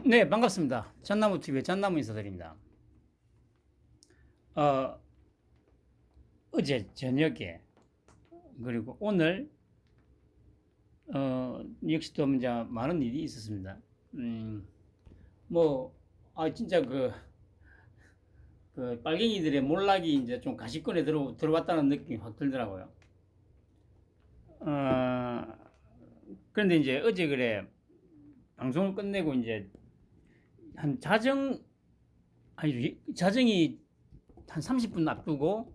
네, 반갑습니다. 잣나무TV의 잣나무 인사드립니다. 어, 어제 저녁에, 그리고 오늘, 역시 또 이제 많은 일이 있었습니다. 뭐, 진짜 그 빨갱이들의 몰락이 이제 좀 가시권에 들어왔다는 느낌이 확 들더라고요. 어, 그런데 이제 어제 그래, 방송을 끝내고 이제 한 자정이 한 30분 앞두고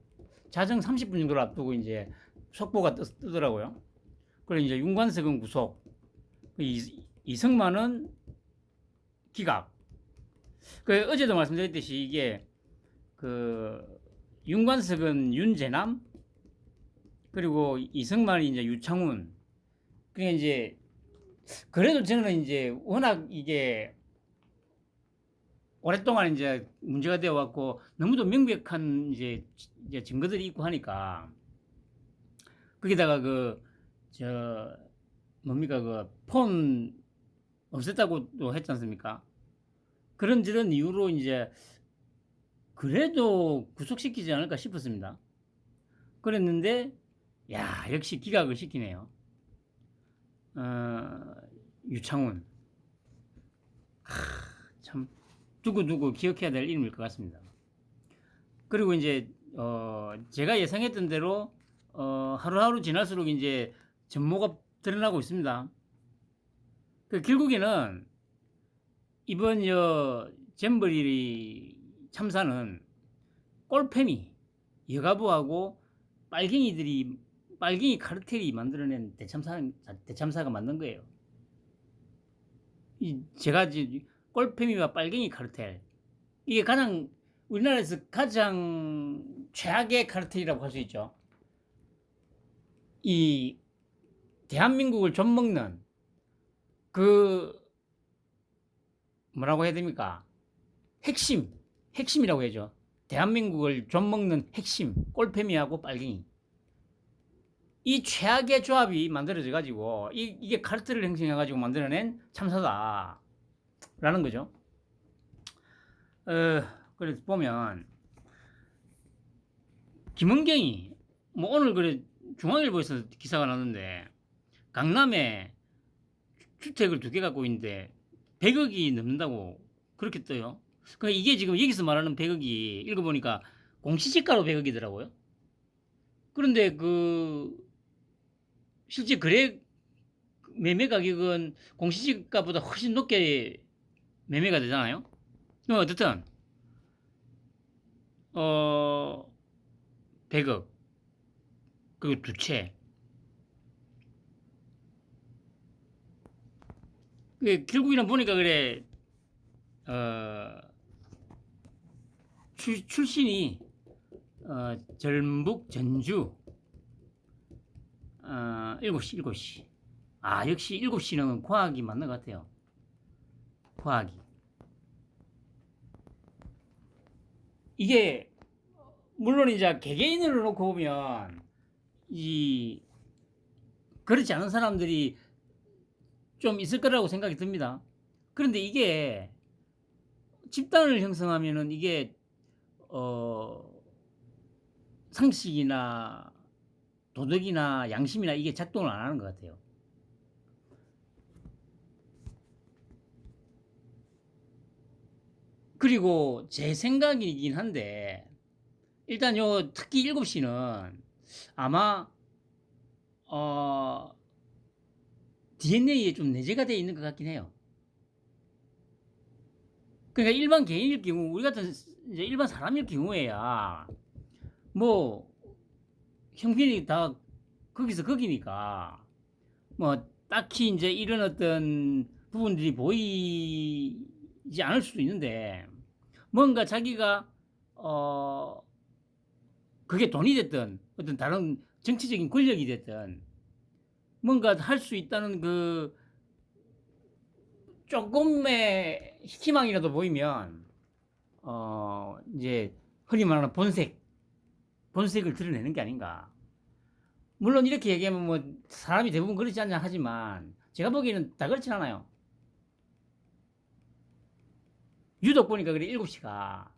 자정 30분 정도를 앞두고 이제 속보가 뜨더라고요. 그래 이제 윤관석은 구속, 이승만은 기각. 그 어제도 말씀드렸듯이 이게 그 윤관석은 윤재남, 그리고 이승만이 이제 유창훈. 그게 이제 그래도 저는 이제 워낙 이게 오랫동안 이제 문제가 되어 왔고 너무도 명백한 이제 증거들이 있고 하니까, 거기다가 뭡니까, 폰 없앴다고 또 했지 않습니까? 그런 저런 이유로 이제 그래도 구속시키지 않을까 싶었습니다. 그랬는데, 야, 역시 기각을 시키네요. 유창훈. 참, 두고두고 기억해야 될 이름일 것 같습니다. 그리고 이제, 제가 예상했던 대로, 하루하루 지날수록 이제 전모가 드러나고 있습니다. 결국에는 이번 잼버리 참사는 꼴패미, 여가부하고 빨갱이 카르텔이 만들어낸 대참사가 만든 거예요. 제가 꼴패미와 빨갱이 카르텔, 이게 우리나라에서 가장 최악의 카르텔이라고 할 수 있죠. 이 대한민국을 좀먹는 뭐라고 해야 됩니까? 핵심이라고 해야죠. 대한민국을 좀먹는 핵심, 꼴패미하고 빨갱이. 이 최악의 조합이 만들어져 가지고 이게 카르텔을 형성해 가지고 만들어낸 참사다 라는 거죠. 그래서 보면 김은경이 뭐 오늘 그래 중앙일보에서 기사가 나왔는데, 강남에 주택을 2개 갖고 있는데 100억이 넘는다고 그렇게 떠요. 그러니까 이게 지금 여기서 말하는 100억이 읽어보니까 공시지가로 100억이더라고요. 그런데 실제 매매 가격은 공시지가보다 훨씬 높게 매매가 되잖아요. 어쨌든 100억, 그리고 2채. 결국에는 보니까 그래, 출신이 전북 전주 7시. 역시 7시는 과학이 맞는 것 같아요. 과학이. 이게 물론 이제 개개인으로 놓고 보면 그렇지 않은 사람들이 좀 있을 거라고 생각이 듭니다. 그런데 이게 집단을 형성하면은 이게 상식이나 도덕이나 양심이나 이게 작동을 안 하는 것 같아요. 그리고 제 생각이긴 한데, 일단 특히 7시는 아마 DNA에 좀 내재가 되어 있는 것 같긴 해요. 그러니까 일반 개인일 경우, 우리 같은 이제 일반 사람일 경우에야 뭐 형편이 다 거기서 거기니까 뭐 딱히 이제 이런 어떤 부분들이 보이지 않을 수도 있는데, 뭔가 자기가 그게 돈이 됐든 어떤 다른 정치적인 권력이 됐든 뭔가 할 수 있다는 조금의 희망이라도 보이면 이제 흔히 말하는 본색을 드러내는 게 아닌가. 물론 이렇게 얘기하면 뭐 사람이 대부분 그렇지 않냐 하지만 제가 보기에는 다 그렇진 않아요. 유독 보니까 그래 7시가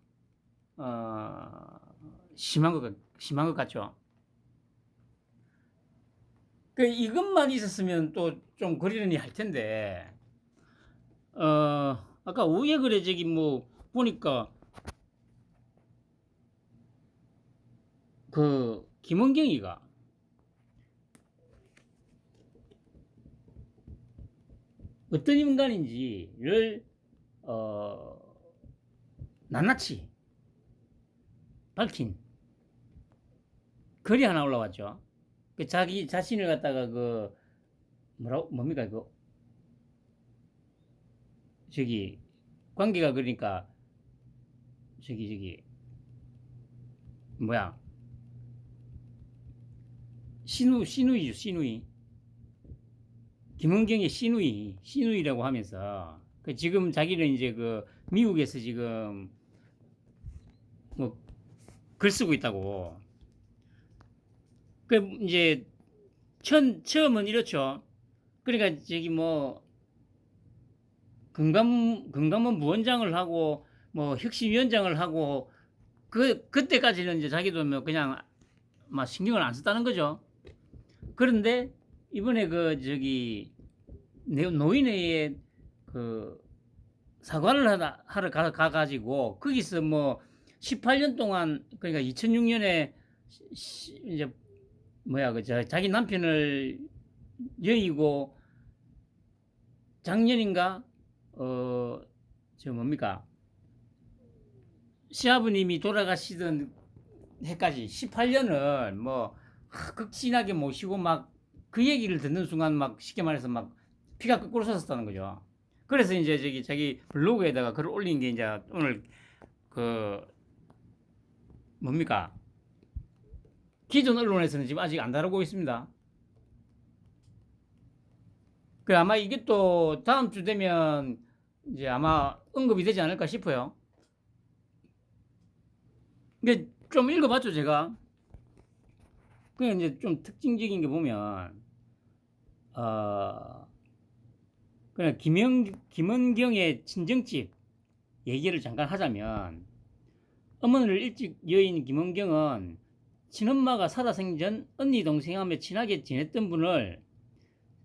심한 것 같죠. 그 이것만 있었으면 또 좀 그러려니 할 텐데 아까 오후에 그래 저기 뭐 보니까 그 김원경이가 어떤 인간인지를 어 낱낱이 밝힌 글이 하나 올라왔죠. 그 자기 자신을 갖다가 그 뭡니까 그 저기 관계가 그러니까 저기 뭐야 시누이죠 시누이 김은경의 시누이라고 하면서 그 지금 자기는 이제 그 미국에서 지금 뭐 글 쓰고 있다고. 그 이제 처음은 이렇죠. 그러니까 저기 뭐 금감원 부원장을 하고 뭐 혁신위원장을 하고 그때까지는 이제 자기도 뭐 그냥 막 신경을 안 썼다는 거죠. 그런데 이번에 그 저기 노인회에 그 사과를 하러 가가지고 거기서 뭐 18년 동안 그러니까 2006년에 이제 뭐야 그 자기 남편을 여의고 작년인가 저 뭡니까 시아버님이 돌아가시던 해까지 18년을 뭐 극진하게 모시고 막 그 얘기를 듣는 순간 막 쉽게 말해서 막 피가 거꾸로 솟았다는 거죠. 그래서 이제 저기 자기 블로그에다가 글을 올린 게 이제 오늘 그 뭡니까 기존 언론에서는 지금 아직 안 다루고 있습니다. 그 아마 이게 또 다음 주 되면 이제 아마 언급이 되지 않을까 싶어요. 근데 좀 읽어봤죠 제가. 그냥 이제 좀 특징적인 게 보면 그냥 김원경의 친정집 얘기를 잠깐 하자면 어머니를 일찍 여인 김원경은 친엄마가 살아생전 전 언니 동생하며 친하게 지냈던 분을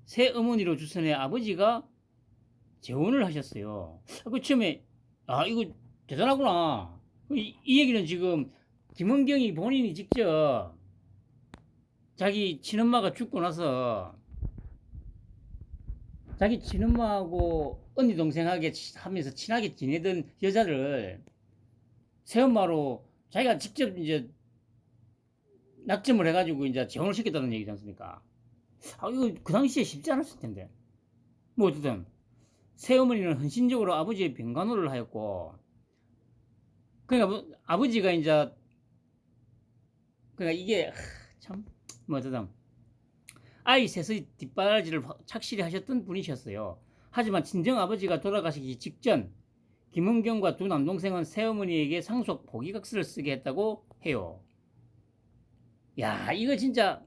새 어머니로 주선해 아버지가 재혼을 하셨어요. 그 처음에 이거 대단하구나. 이 얘기는 지금 김원경이 본인이 직접 자기 친엄마가 죽고 나서 자기 친엄마하고 언니 동생하게 하면서 친하게 지내던 여자를 새엄마로 자기가 직접 이제 낙점을 해가지고 이제 재혼을 시켰다는 얘기지 않습니까? 이거 그 당시에 쉽지 않았을 텐데. 뭐 어쨌든 새어머니는 헌신적으로 아버지의 병간호를 하였고, 그러니까 뭐 아버지가 이제 그러니까 이게 참 뭐 어쨌든 아이 셋의 뒷바라지를 착실히 하셨던 분이셨어요. 하지만 친정 아버지가 돌아가시기 직전 김은경과 두 남동생은 새어머니에게 상속 포기각서를 쓰게 했다고 해요. 야, 이거 진짜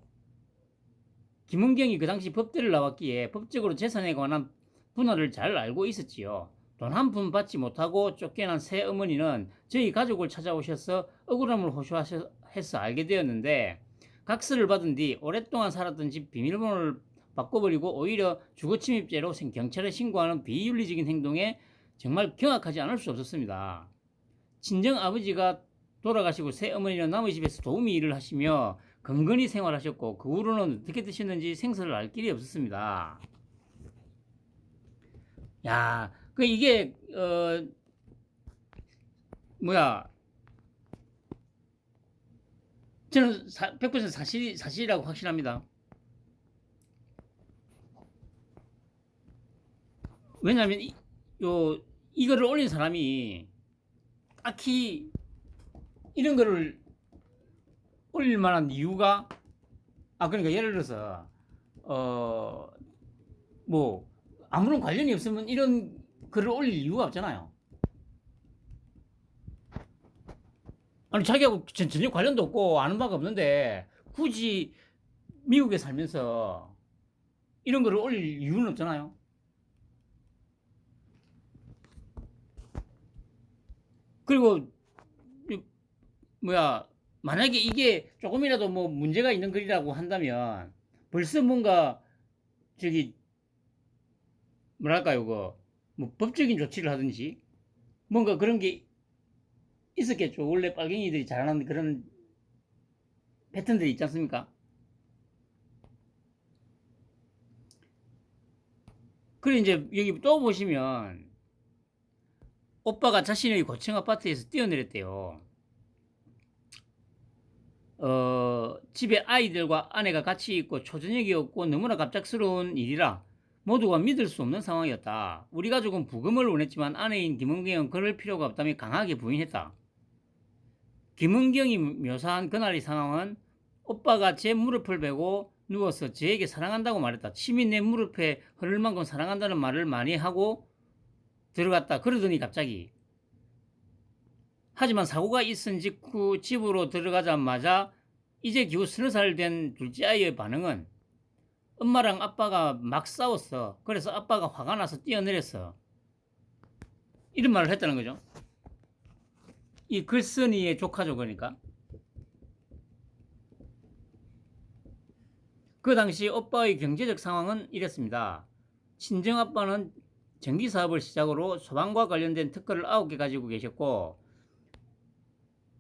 김은경이 그 당시 법대를 나왔기에 법적으로 재산에 관한 분할을 잘 알고 있었지요. 돈 한 푼 받지 못하고 쫓겨난 새어머니는 저희 가족을 찾아오셔서 억울함을 호소해서 알게 되었는데 각서를 받은 뒤 오랫동안 살았던 집 비밀번호를 바꿔버리고 오히려 주거침입죄로 경찰에 신고하는 비윤리적인 행동에 정말 경악하지 않을 수 없었습니다. 친정 아버지가 돌아가시고 새어머니는 남의 집에서 도우미 일을 하시며 건건히 생활하셨고 그 후로는 어떻게 되셨는지 생사를 알 길이 없었습니다. 야, 그 이게 뭐야? 저는 100% 사실이라고 확신합니다. 왜냐하면 이거를 올린 사람이 딱히 이런 거를 올릴 만한 이유가 그러니까 예를 들어서 뭐 아무런 관련이 없으면 이런 글을 올릴 이유가 없잖아요. 아니 자기하고 전혀 관련도 없고 아는 바가 없는데 굳이 미국에 살면서 이런 거를 올릴 이유는 없잖아요. 그리고 뭐야, 만약에 이게 조금이라도 뭐 문제가 있는 글이라고 한다면 벌써 뭔가 저기 뭐랄까요, 뭐 법적인 조치를 하든지 뭔가 그런 게 있었겠죠. 원래 빨갱이들이 잘하는 그런 패턴들이 있지 않습니까? 그리고 이제 여기 또 보시면 오빠가 자신의 고층 아파트에서 뛰어내렸대요. 집에 아이들과 아내가 같이 있고 초저녁이었고 너무나 갑작스러운 일이라 모두가 믿을 수 없는 상황이었다. 우리 가족은 부검을 원했지만 아내인 김은경은 그럴 필요가 없다며 강하게 부인했다. 김은경이 묘사한 그날의 상황은 오빠가 제 무릎을 베고 누워서 저에게 사랑한다고 말했다. 침이 내 무릎에 흐를 만큼 사랑한다는 말을 많이 하고 들어갔다. 그러더니 갑자기. 하지만 사고가 있은 직후 집으로 들어가자마자 이제 겨우 30살 된 둘째 아이의 반응은 엄마랑 아빠가 막 싸웠어. 그래서 아빠가 화가 나서 뛰어내렸어. 이런 말을 했다는 거죠. 이 글쓴이의 조카죠, 그러니까. 그 당시 오빠의 경제적 상황은 이랬습니다. 친정아빠는 전기사업을 시작으로 소방과 관련된 특허를 9개 가지고 계셨고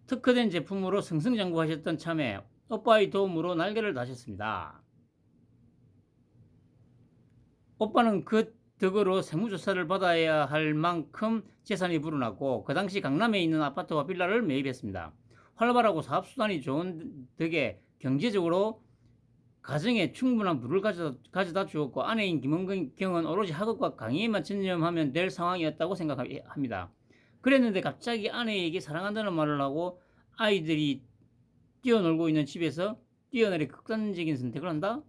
특허된 제품으로 승승장구하셨던 참에 오빠의 도움으로 날개를 다셨습니다. 오빠는 그 덕으로 세무조사를 받아야 할 만큼 재산이 불어났고 그 당시 강남에 있는 아파트와 빌라를 매입했습니다. 활발하고 사업수단이 좋은 덕에 경제적으로 가정에 충분한 부를 가져다 주었고 아내인 김은경은 오로지 학업과 강의에만 전념하면 될 상황이었다고 생각합니다. 그랬는데 갑자기 아내에게 사랑한다는 말을 하고 아이들이 뛰어놀고 있는 집에서 뛰어내려 극단적인 선택을 한다?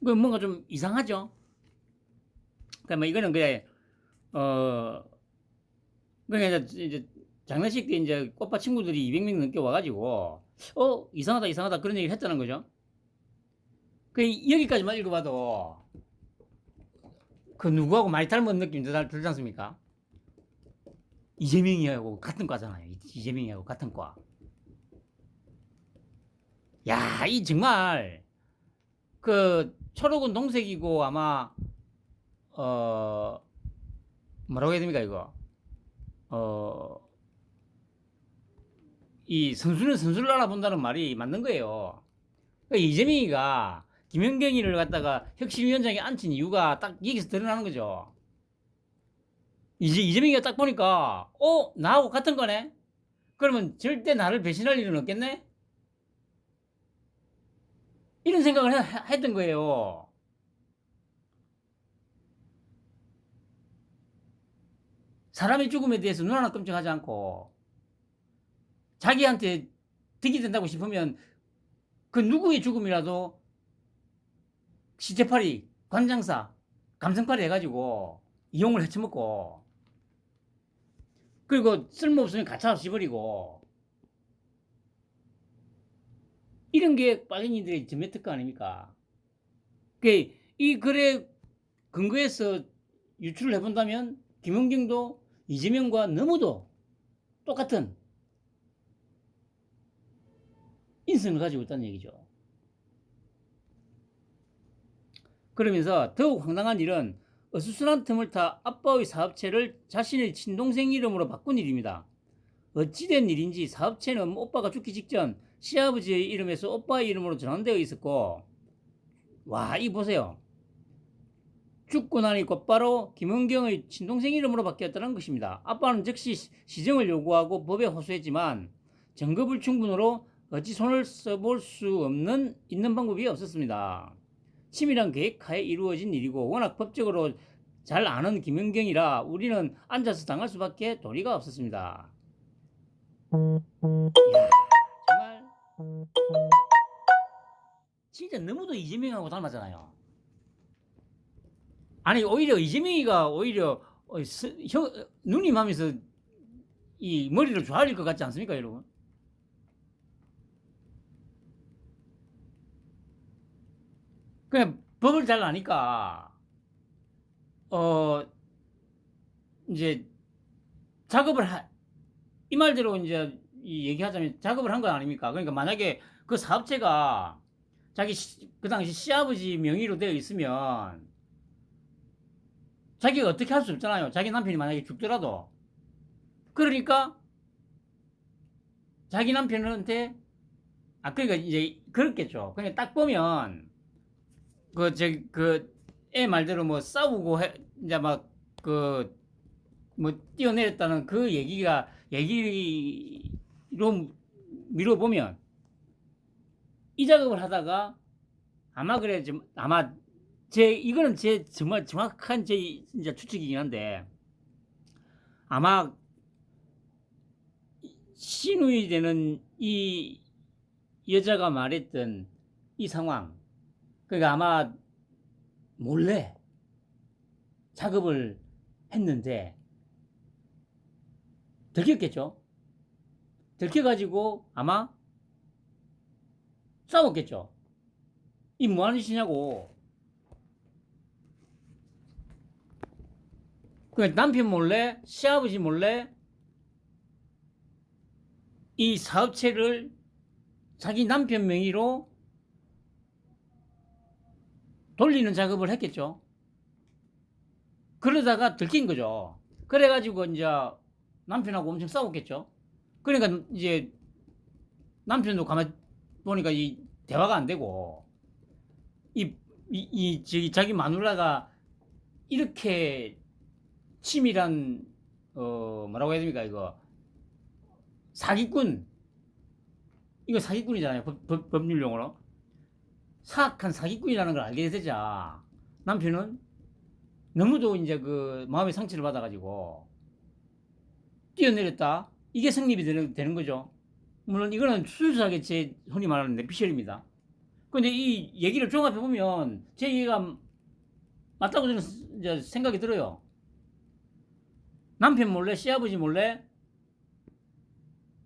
그 뭔가 좀 이상하죠? 그러니까 이거는 그냥, 어, 그냥 이제 장례식 때 이제 오빠 친구들이 200명 넘게 와가지고, 이상하다, 이상하다 그런 얘기를 했다는 거죠. 그 여기까지만 읽어봐도 그 누구하고 많이 닮은 느낌 들지 않습니까? 이재명이하고 같은 과잖아요. 이재명이하고 같은 과. 야, 이 정말 그 초록은 동색이고 아마 어 뭐라고 해야 됩니까 이거? 어 이 선수는 선수를 알아본다는 말이 맞는 거예요. 그러니까 이재명이가 김연경이를 갖다가 혁신위원장에 앉힌 이유가 딱 여기서 드러나는 거죠. 이재명이가 딱 보니까 나하고 같은 거네. 그러면 절대 나를 배신할 일은 없겠네. 이런 생각을 했던 거예요. 사람의 죽음에 대해서 눈 하나 끔찍하지 않고 자기한테 득이 된다고 싶으면 그 누구의 죽음이라도 시체팔이, 관장사, 감성팔이 해가지고 이용을 해쳐먹고 그리고 쓸모없으면 가차없이 버리고 이런 게 빨갱이들의 전매 특권 아닙니까? 이 글의 근거에서 유출을 해본다면 김은경도 이재명과 너무도 똑같은 인성을 가지고 있다는 얘기죠. 그러면서 더욱 황당한 일은 어수선한 틈을 타 아빠의 사업체를 자신의 친동생 이름으로 바꾼 일입니다. 어찌된 일인지 사업체는 오빠가 죽기 직전 시아버지의 이름에서 오빠의 이름으로 전환되어 있었고 와, 이 보세요. 죽고 나니 곧바로 김은경의 친동생 이름으로 바뀌었다는 것입니다. 아빠는 즉시 시정을 요구하고 법에 호소했지만 증거불충분으로 어찌 손을 써볼 수 있는 방법이 없었습니다. 치밀한 계획하에 이루어진 일이고 워낙 법적으로 잘 아는 김은경이라 우리는 앉아서 당할 수밖에 도리가 없었습니다. 이야, 정말 진짜 너무도 이재명하고 닮았잖아요. 아니 오히려 이재명이가 오히려 누님 하면서 이 머리를 조아릴 것 같지 않습니까, 여러분? 그냥 법을 잘 아니까 어 이제 작업을 이 말대로 이제 얘기하자면 작업을 한 거 아닙니까? 그러니까 만약에 그 사업체가 그 당시 시아버지 명의로 되어 있으면 자기가 어떻게 할 수 없잖아요. 자기 남편이 만약에 죽더라도. 그러니까 자기 남편한테 그러니까 이제 그렇겠죠. 그냥 딱 보면 애 말대로 뭐 싸우고 이제 막 뭐 뛰어내렸다는 그 얘기로 미뤄보면 이 작업을 하다가 아마 이거는 제 정말 정확한 제 이제 추측이긴 한데 아마 신우이 되는 이 여자가 말했던 이 상황, 그러니까 아마 몰래 작업을 했는데 들켰겠죠. 들켜가지고 아마 싸웠겠죠. 이 뭐하는 짓이냐고. 그러니까 남편 몰래, 시아버지 몰래 이 사업체를 자기 남편 명의로 돌리는 작업을 했겠죠. 그러다가 들킨 거죠. 그래가지고 이제 남편하고 엄청 싸웠겠죠. 그러니까 이제 남편도 가만 보니까 이 대화가 안 되고 자기 마누라가 이렇게 치밀한 뭐라고 해야 됩니까 이거 사기꾼, 이거 사기꾼이잖아요. 법률용어로 사악한 사기꾼이라는 걸 알게 되자 남편은 너무도 이제 그 마음의 상처를 받아가지고 뛰어내렸다. 이게 성립이 되는 거죠. 물론 이거는 순수하게 제 흔히 말하는 내피셜입니다. 근데 이 얘기를 종합해 보면 제 얘기가 맞다고 저는 이제 생각이 들어요. 남편 몰래, 시아버지 몰래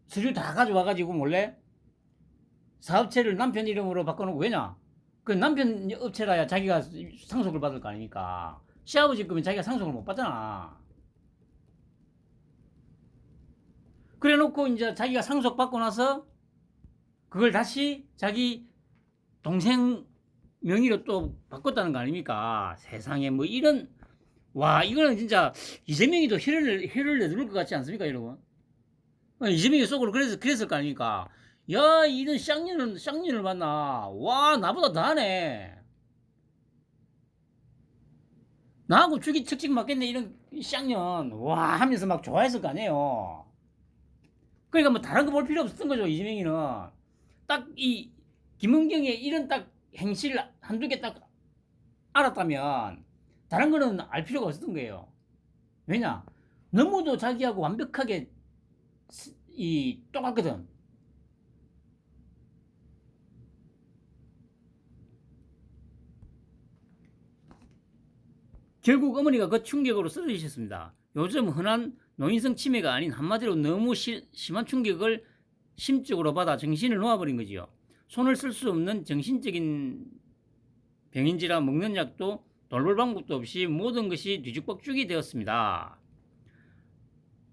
서류 다 가져와가지고 몰래 사업체를 남편 이름으로 바꿔놓고, 왜냐? 그 남편 업체라야 자기가 상속을 받을 거 아닙니까? 시아버지 거면 자기가 상속을 못 받잖아. 그래 놓고 이제 자기가 상속받고 나서 그걸 다시 자기 동생 명의로 또 바꿨다는 거 아닙니까? 세상에 뭐 이런, 이거는 진짜 이재명이도 혀를 내두를 것 같지 않습니까, 여러분? 이재명이 속으로 그랬을 거 아닙니까? 야, 이런 쌍년을 만나. 와, 나보다 나네. 나하고 죽이 척직 맞겠네, 이런 쌍년. 와, 하면서 막 좋아했을 거 아니에요. 그러니까 뭐 다른 거 볼 필요 없었던 거죠, 이재명이는. 딱 이 김은경의 이런 딱 행실 한두 개 딱 알았다면 다른 거는 알 필요가 없었던 거예요. 왜냐? 너무도 자기하고 완벽하게 똑같거든. 결국 어머니가 그 충격으로 쓰러지셨습니다. 요즘 흔한 노인성 치매가 아닌 한마디로 너무 심한 충격을 심적으로 받아 정신을 놓아버린 거지요. 손을 쓸 수 없는 정신적인 병인지라 먹는 약도 돌볼 방법도 없이 모든 것이 뒤죽박죽이 되었습니다.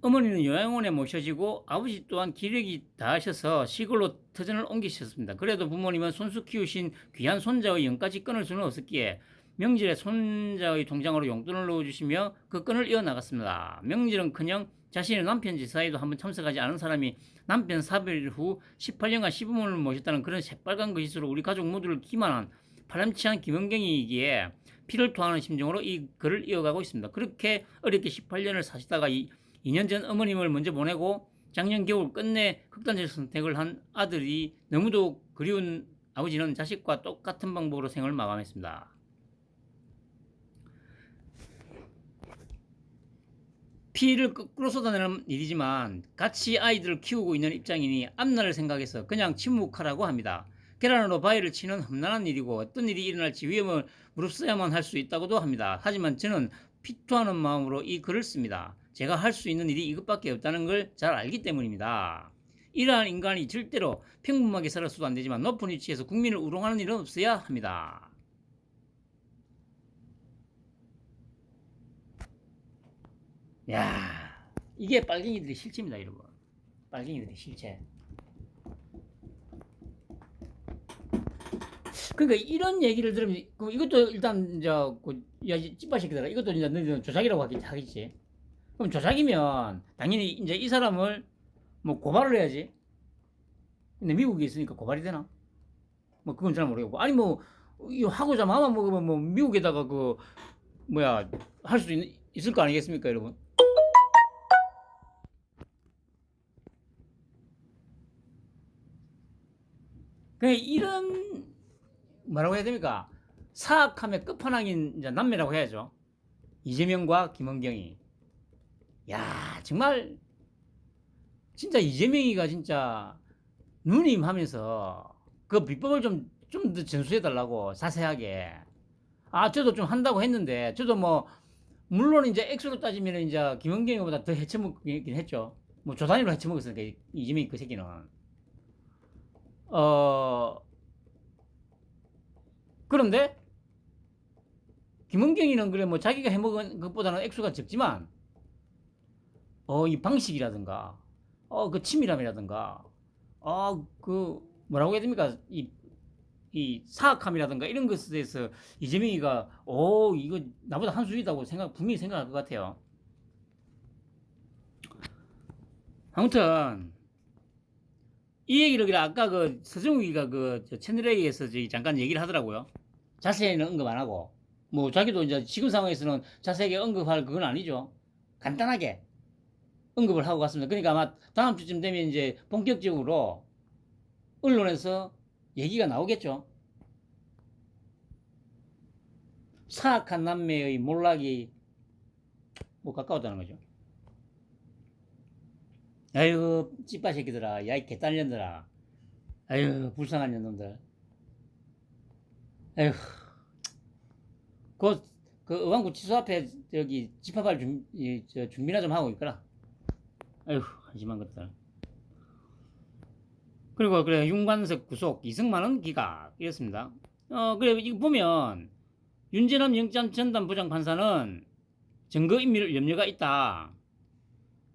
어머니는 요양원에 모셔지고 아버지 또한 기력이 다하셔서 시골로 터전을 옮기셨습니다. 그래도 부모님은 손수 키우신 귀한 손자의 영까지 끊을 수는 없었기에 명절에 손자의 통장으로 용돈을 넣어주시며 그 끈을 이어나갔습니다. 명절은커녕 자신의 남편 제사에도 한번 참석하지 않은 사람이 남편 사별 후 18년간 시부모를 모셨다는 그런 새빨간 거짓으로 우리 가족 모두를 기만한 파렴치한 김은경이기에 피를 토하는 심정으로 이 글을 이어가고 있습니다. 그렇게 어렵게 18년을 사시다가 2년 전 어머님을 먼저 보내고 작년 겨울 끝내 극단적 선택을 한 아들이 너무도 그리운 아버지는 자식과 똑같은 방법으로 생을 마감했습니다. 피를 거꾸로 쏟아내는 일이지만 같이 아이들을 키우고 있는 입장이니 앞날을 생각해서 그냥 침묵하라고 합니다. 계란으로 바위를 치는 험난한 일이고 어떤 일이 일어날지 위험을 무릅써야만 할 수 있다고도 합니다. 하지만 저는 피토하는 마음으로 이 글을 씁니다. 제가 할 수 있는 일이 이것밖에 없다는 걸 잘 알기 때문입니다. 이러한 인간이 절대로 평범하게 살아서도 안 되지만 높은 위치에서 국민을 우롱하는 일은 없어야 합니다. 야, 이게 빨갱이들의 실체입니다, 여러분. 빨갱이들의 실체. 그러니까 이런 얘기를 들으면 이것도 일단 이제 야 찌빠 새끼들아 이것도 이제 너희들은 조작이라고 하겠지. 그럼 조작이면 당연히 이제 이 사람을 뭐 고발을 해야지. 근데 미국에 있으니까 고발이 되나? 뭐 그건 잘 모르겠고 아니 뭐 이거 하고자 마음만 먹으면 뭐 미국에다가 그 뭐야 할 수 있을 거 아니겠습니까, 여러분? 그냥 이런 뭐라고 해야 됩니까? 사악함의 끝판왕인 이제 남매라고 해야죠. 이재명과 김원경이. 야, 정말 진짜 이재명이가 진짜 누님하면서 그 비법을 좀 더 전수해달라고 자세하게. 아, 저도 좀 한다고 했는데 저도 뭐 물론 이제 액수로 따지면 이제 김원경이보다 더 해쳐먹긴 했죠. 뭐 조단위로 해쳐먹었으니까 이재명이 그 새끼는. 그런데 김은경이는 그래 뭐 자기가 해먹은 것보다는 액수가 적지만 이 방식이라든가 그 치밀함이라든가 그 뭐라고 해야 됩니까 이 사악함이라든가 이런 것에 대해서 이재명이가 이거 나보다 한 수위다고 분명히 생각할 것 같아요. 아무튼 이 얘기를 아까 그 서정욱이가 그 채널A에서 잠깐 얘기를 하더라고요. 자세히는 언급 안 하고 뭐 자기도 이제 지금 상황에서는 자세하게 언급할 그건 아니죠. 간단하게 언급을 하고 갔습니다. 그러니까 아마 다음 주쯤 되면 이제 본격적으로 언론에서 얘기가 나오겠죠. 사악한 남매의 몰락이 뭐 가까웠다는 거죠. 아유 찌빠 새끼들아, 야이 개딸년들아, 아유 불쌍한 년놈들. 아유 그 의왕구치소 앞에 저기 집합할 준비나 좀 하고 있거라. 아유 한심한 것들. 그리고 그래 윤관석 구속, 이승만은 기각 이랬습니다. 그래 이거 보면 윤재남 영장 전담 부장판사는 증거인멸 염려가 있다.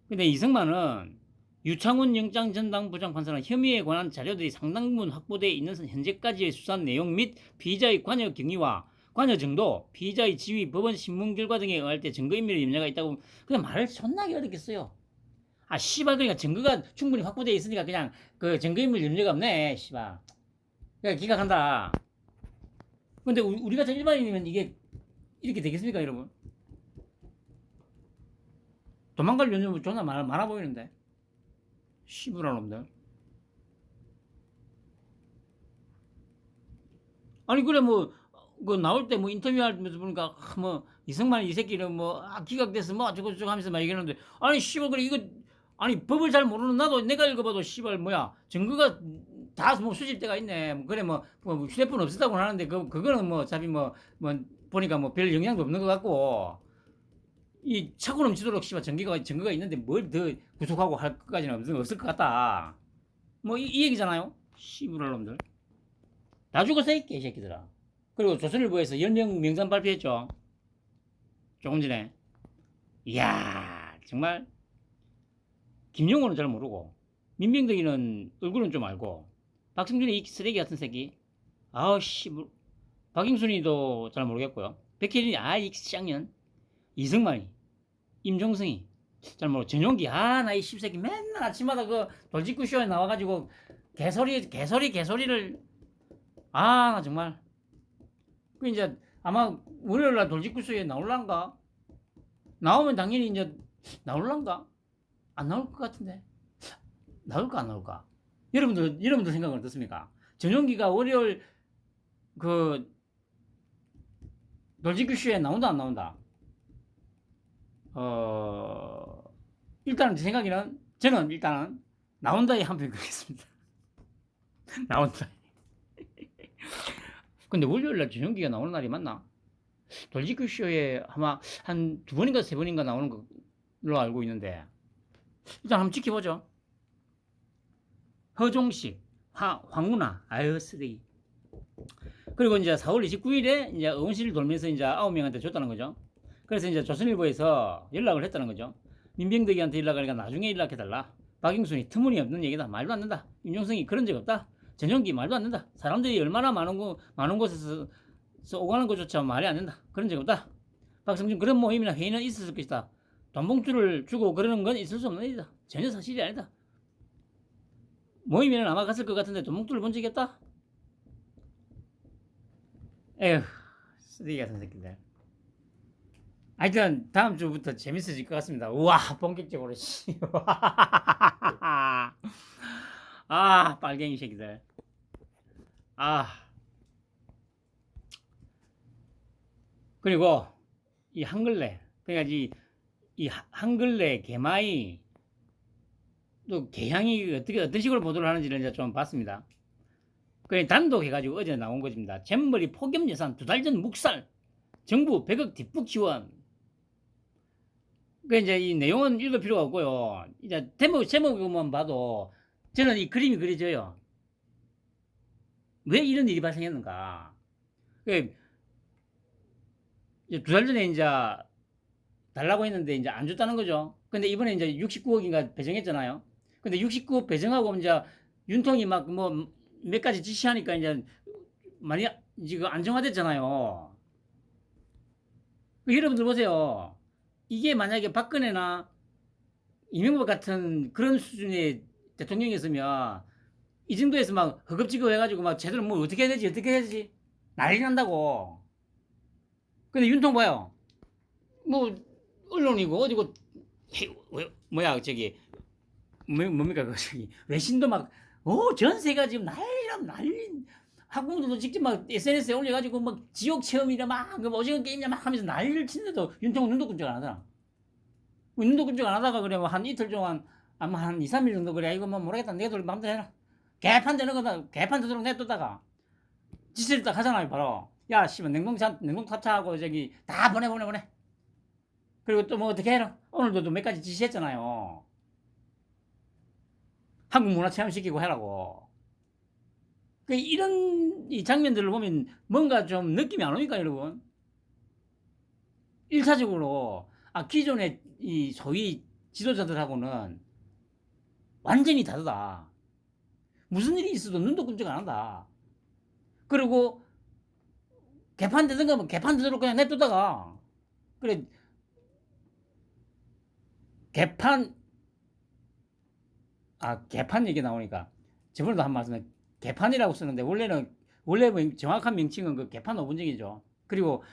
근데 이승만은 유창훈 영장 전담 부장판사는 혐의에 관한 자료들이 상당 부분 확보되어 있는 현재까지의 수사 내용 및 피의자의 관여 경위와 관여 정도, 피의자의 지위, 법원 신문 결과 등에 의할 때 증거인멸 염려가 있다고 그냥 말을 존나게 어렵겠어요. 아 씨발 그러니까 증거가 충분히 확보되어 있으니까 그냥 그 증거인멸 염려가 없네 씨발. 그러니까 기각한다. 근데 우리 같은 일반인이면 이게 이렇게 되겠습니까, 여러분? 도망갈 연륜 존나 많아 보이는데. 씨부랄 놈들. 아니 그래 뭐 그 나올 때 뭐 인터뷰하면서 보니까 뭐 이승만 이 새끼는 뭐 기각돼서 뭐 어쩌고저쩌고 하면서 막 얘기하는데 아니 씨발 그래 이거 아니 법을 잘 모르는 나도 내가 읽어봐도 씨발 뭐야 증거가 다 뭐 수집대가 있네. 뭐 그래 뭐 휴대폰 없었다고 하는데 그거는 뭐 어차피 뭐 보니까 뭐 별 영향도 없는 것 같고 이 차고 넘치도록 씨발 증거가 있는데 뭘 더 구속하고 할 것까지는 없을 것 같다. 뭐 이 얘기잖아요. 씨부랄 놈들. 다 죽었어 이 개새끼들아. 그리고 조선일보에서 10명 명단 발표했죠. 조금 전에. 이야 정말 김용호는 잘 모르고 민병덕이는 얼굴은 좀 알고 박승준이 이 쓰레기 같은 새끼 아우씨 박영순이도 잘 모르겠고요. 백혜린이 이 쌍년 이승만이 임종성이 잘 모르고 전용기 나 이 씹새끼 맨날 아침마다 그 돌직구 쇼에 나와가지고 개소리를 정말 그 이제 아마 월요일날 돌직구 쇼에 나올란가 나오면 당연히 이제 나올란가 안 나올 것 같은데 나올까 안 나올까 여러분들 생각은 어떻습니까? 전용기가 월요일 그 돌직구 쇼에 나온다 안 나온다? 일단은 제 생각에는 저는 일단은 나온다에 한 표 긋겠습니다. 나온다. 근데 월요일날 전용기가 나오는 날이 맞나? 돌직구 쇼에 아마 한 2번인가 3번인가 나오는 걸로 알고 있는데 일단 한번 지켜보죠. 허종식, 황운하, 쓰레기. 그리고 이제 4월 29일에 이제 의원실을 돌면서 이제 9명한테 줬다는 거죠. 그래서 이제 조선일보에서 연락을 했다는 거죠. 민병대기한테 연락하니까 나중에 연락해달라. 박영순이 터무니없는 얘기다. 말도 안 된다. 윤종성이 그런 적 없다. 전용기 말도 안 된다. 사람들이 얼마나 많은 곳에서 오가는 것조차 말이 안 된다. 그런 적 없다. 박성준 그런 모임이나 회의는 있었을 것이다. 돈 봉투를 주고 그러는 건 있을 수 없는 일이다. 전혀 사실이 아니다. 모임에는 아마 갔을 것 같은데 돈 봉투를 본 적이 없다. 에휴, 쓰레기 같은 새끼들. 하여튼 다음 주부터 재밌어질 것 같습니다. 우와, 본격적으로 씨. 아, 빨갱이 새끼들. 아. 그리고 이 한글레, 그러니까 이 한글레 개마이 또 개향이 어떤 식으로 보도를 하는지를 이제 좀 봤습니다. 그래 단독해가지고 어제 나온 것입니다. 잼머리 폭염 예산 2달 전 묵살, 정부 100억 뒷북 지원. 그 이제 이 내용은 읽을 필요가 없고요. 이제 제목만 봐도 저는 이 그림이 그려져요. 왜 이런 일이 발생했는가? 그 2달 전에 이제 달라고 했는데 이제 안 줬다는 거죠. 근데 이번에 이제 69억인가 배정했잖아요. 근데 69억 배정하고 이제 윤통이 막 뭐 몇 가지 지시하니까 이제 많이 지금 안정화됐잖아요. 여러분들 보세요. 이게 만약에 박근혜나 이명박 같은 그런 수준의 대통령이었으면 이 정도에서 막 허겁지겁 해가지고 막 제대로 뭐 어떻게 해야 되지 난리 난다고. 근데 윤통 봐요. 뭐 언론이고 어디고 뭐야 저기 뭡니까 그 저기 외신도 막 전세가 지금 난리 학부모들도 직접 막 SNS에 올려가지고 막 지옥 체험이라 막그 오징어 게임이라 막 하면서 난리를 치는데도 윤통은 눈도 끔찍 안 하잖아. 눈도 끔찍 안 하다가 그래 뭐한 이틀 동안 아마 한 2, 3일 정도 그래 이거 뭐 모르겠다 내가 돌 마음대로 해라 개판 되는 거다 개판 되도록 냅두다가 지시를 딱 하잖아요 바로 야 씨발 냉동 탑차하고 저기 다 보내 그리고 또 뭐 어떻게 해라 오늘도 몇 가지 지시했잖아요. 한국 문화 체험시키고 해라고. 이런 이 장면들을 보면 뭔가 좀 느낌이 안 오니까 여러분. 1차적으로 기존의 이 소위 지도자들하고는 완전히 다르다. 무슨 일이 있어도 눈도 끔찍 안 한다. 그리고 개판 되든가 뭐 개판 되도록 그냥 냅두다가 그래 개판 얘기 나오니까 저번에도 한 말씀 개판이라고 쓰는데 원래 정확한 명칭은 그 개판 5분정이죠. 그리고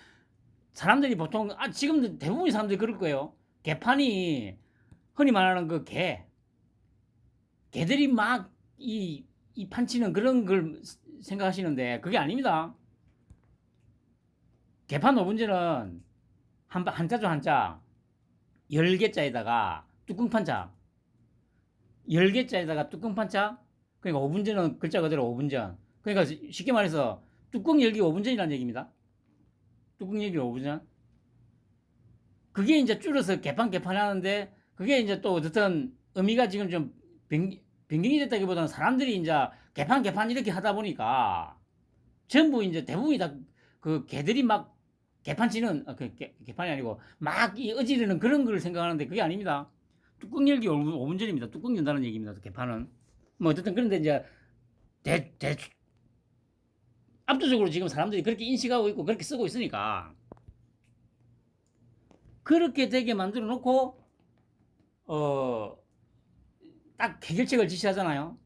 사람들이 보통 지금 대부분의 사람들이 그럴 거예요. 개판이 흔히 말하는 그 개들이 막 이 판치는 그런 걸 생각하시는데 그게 아닙니다. 개판 5분제는 한자죠 한자 10개자에다가 뚜껑판자 10개자에다가 뚜껑판자 그러니까 5분전은 글자 그대로 5분전 그러니까 쉽게 말해서 뚜껑 열기 5분전이라는 얘기입니다. 뚜껑 열기 5분전 그게 이제 줄여서 개판 하는데 그게 이제 또 어쨌든 의미가 지금 좀 변경이 됐다기보다는 사람들이 이제 개판 이렇게 하다 보니까 전부 이제 대부분이 다 그 개들이 막 개판 치는 개판이 아니고 막 어지르는 그런 걸 생각하는데 그게 아닙니다. 뚜껑 열기 5분 전입니다. 뚜껑 연다는 얘기입니다. 개판은 뭐 어쨌든 그런데 이제 압도적으로 지금 사람들이 그렇게 인식하고 있고 그렇게 쓰고 있으니까 그렇게 되게 만들어 놓고 딱 해결책을 지시하잖아요.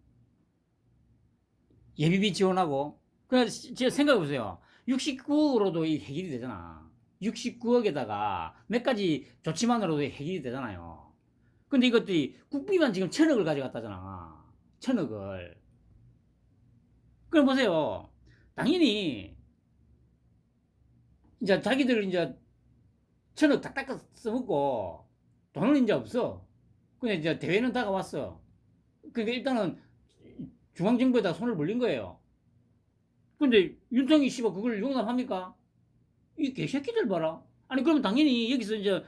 예비비 지원하고 그래서 제가 생각해 보세요. 69억으로도 이 해결이 되잖아. 69억에다가 몇 가지 조치만으로도 해결이 되잖아요. 근데 이것들이 국비만 지금 1,000억을 가져갔다잖아. 1,000억을. 그럼 보세요. 당연히 이제 자기들 이제 1,000억 딱딱 써먹고 돈은 이제 없어. 근데 이제 대회는 다가왔어. 그러니까 일단은 중앙정부에다 손을 벌린 거예요. 근데 윤통이 씨발 그걸 용납합니까? 이 개새끼들 봐라. 아니 그러면 당연히 여기서 이제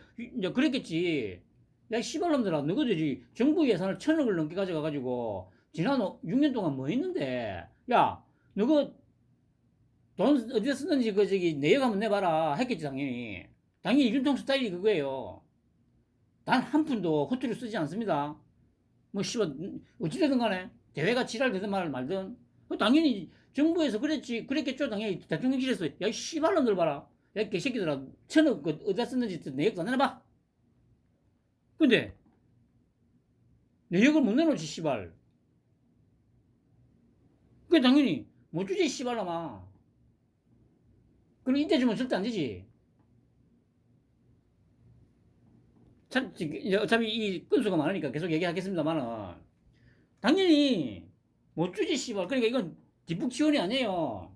그랬겠지. 야 씨발놈들아 너희들이 정부 예산을 1,000억을 넘게 가져가가지고 지난 6년 동안 뭐 했는데 야 너가 돈 어디다 쓰는지 내역 한번 내봐라 했겠지 당연히. 당연히 윤통 스타일이 그거예요. 단 한 푼도 허투루 쓰지 않습니다. 뭐 씨발 어찌되든 간에 대회가 지랄되든 말든 당연히 정부에서 그랬겠죠. 당연히 대통령실에서 야 이 씨발놈들 봐라, 야 개새끼들아, 1,000억 어디다 썼는지 내역도 안 내놔봐. 근데 내역을 못 내놓지 씨발. 그 당연히 못 주지 씨발놈아. 그럼 이때 주면 절대 안 되지. 참 어차피 이 건수가 많으니까 계속 얘기하겠습니다만은 당연히 못 주지 씨발. 그러니까 이건 뒷북 지원이 아니에요.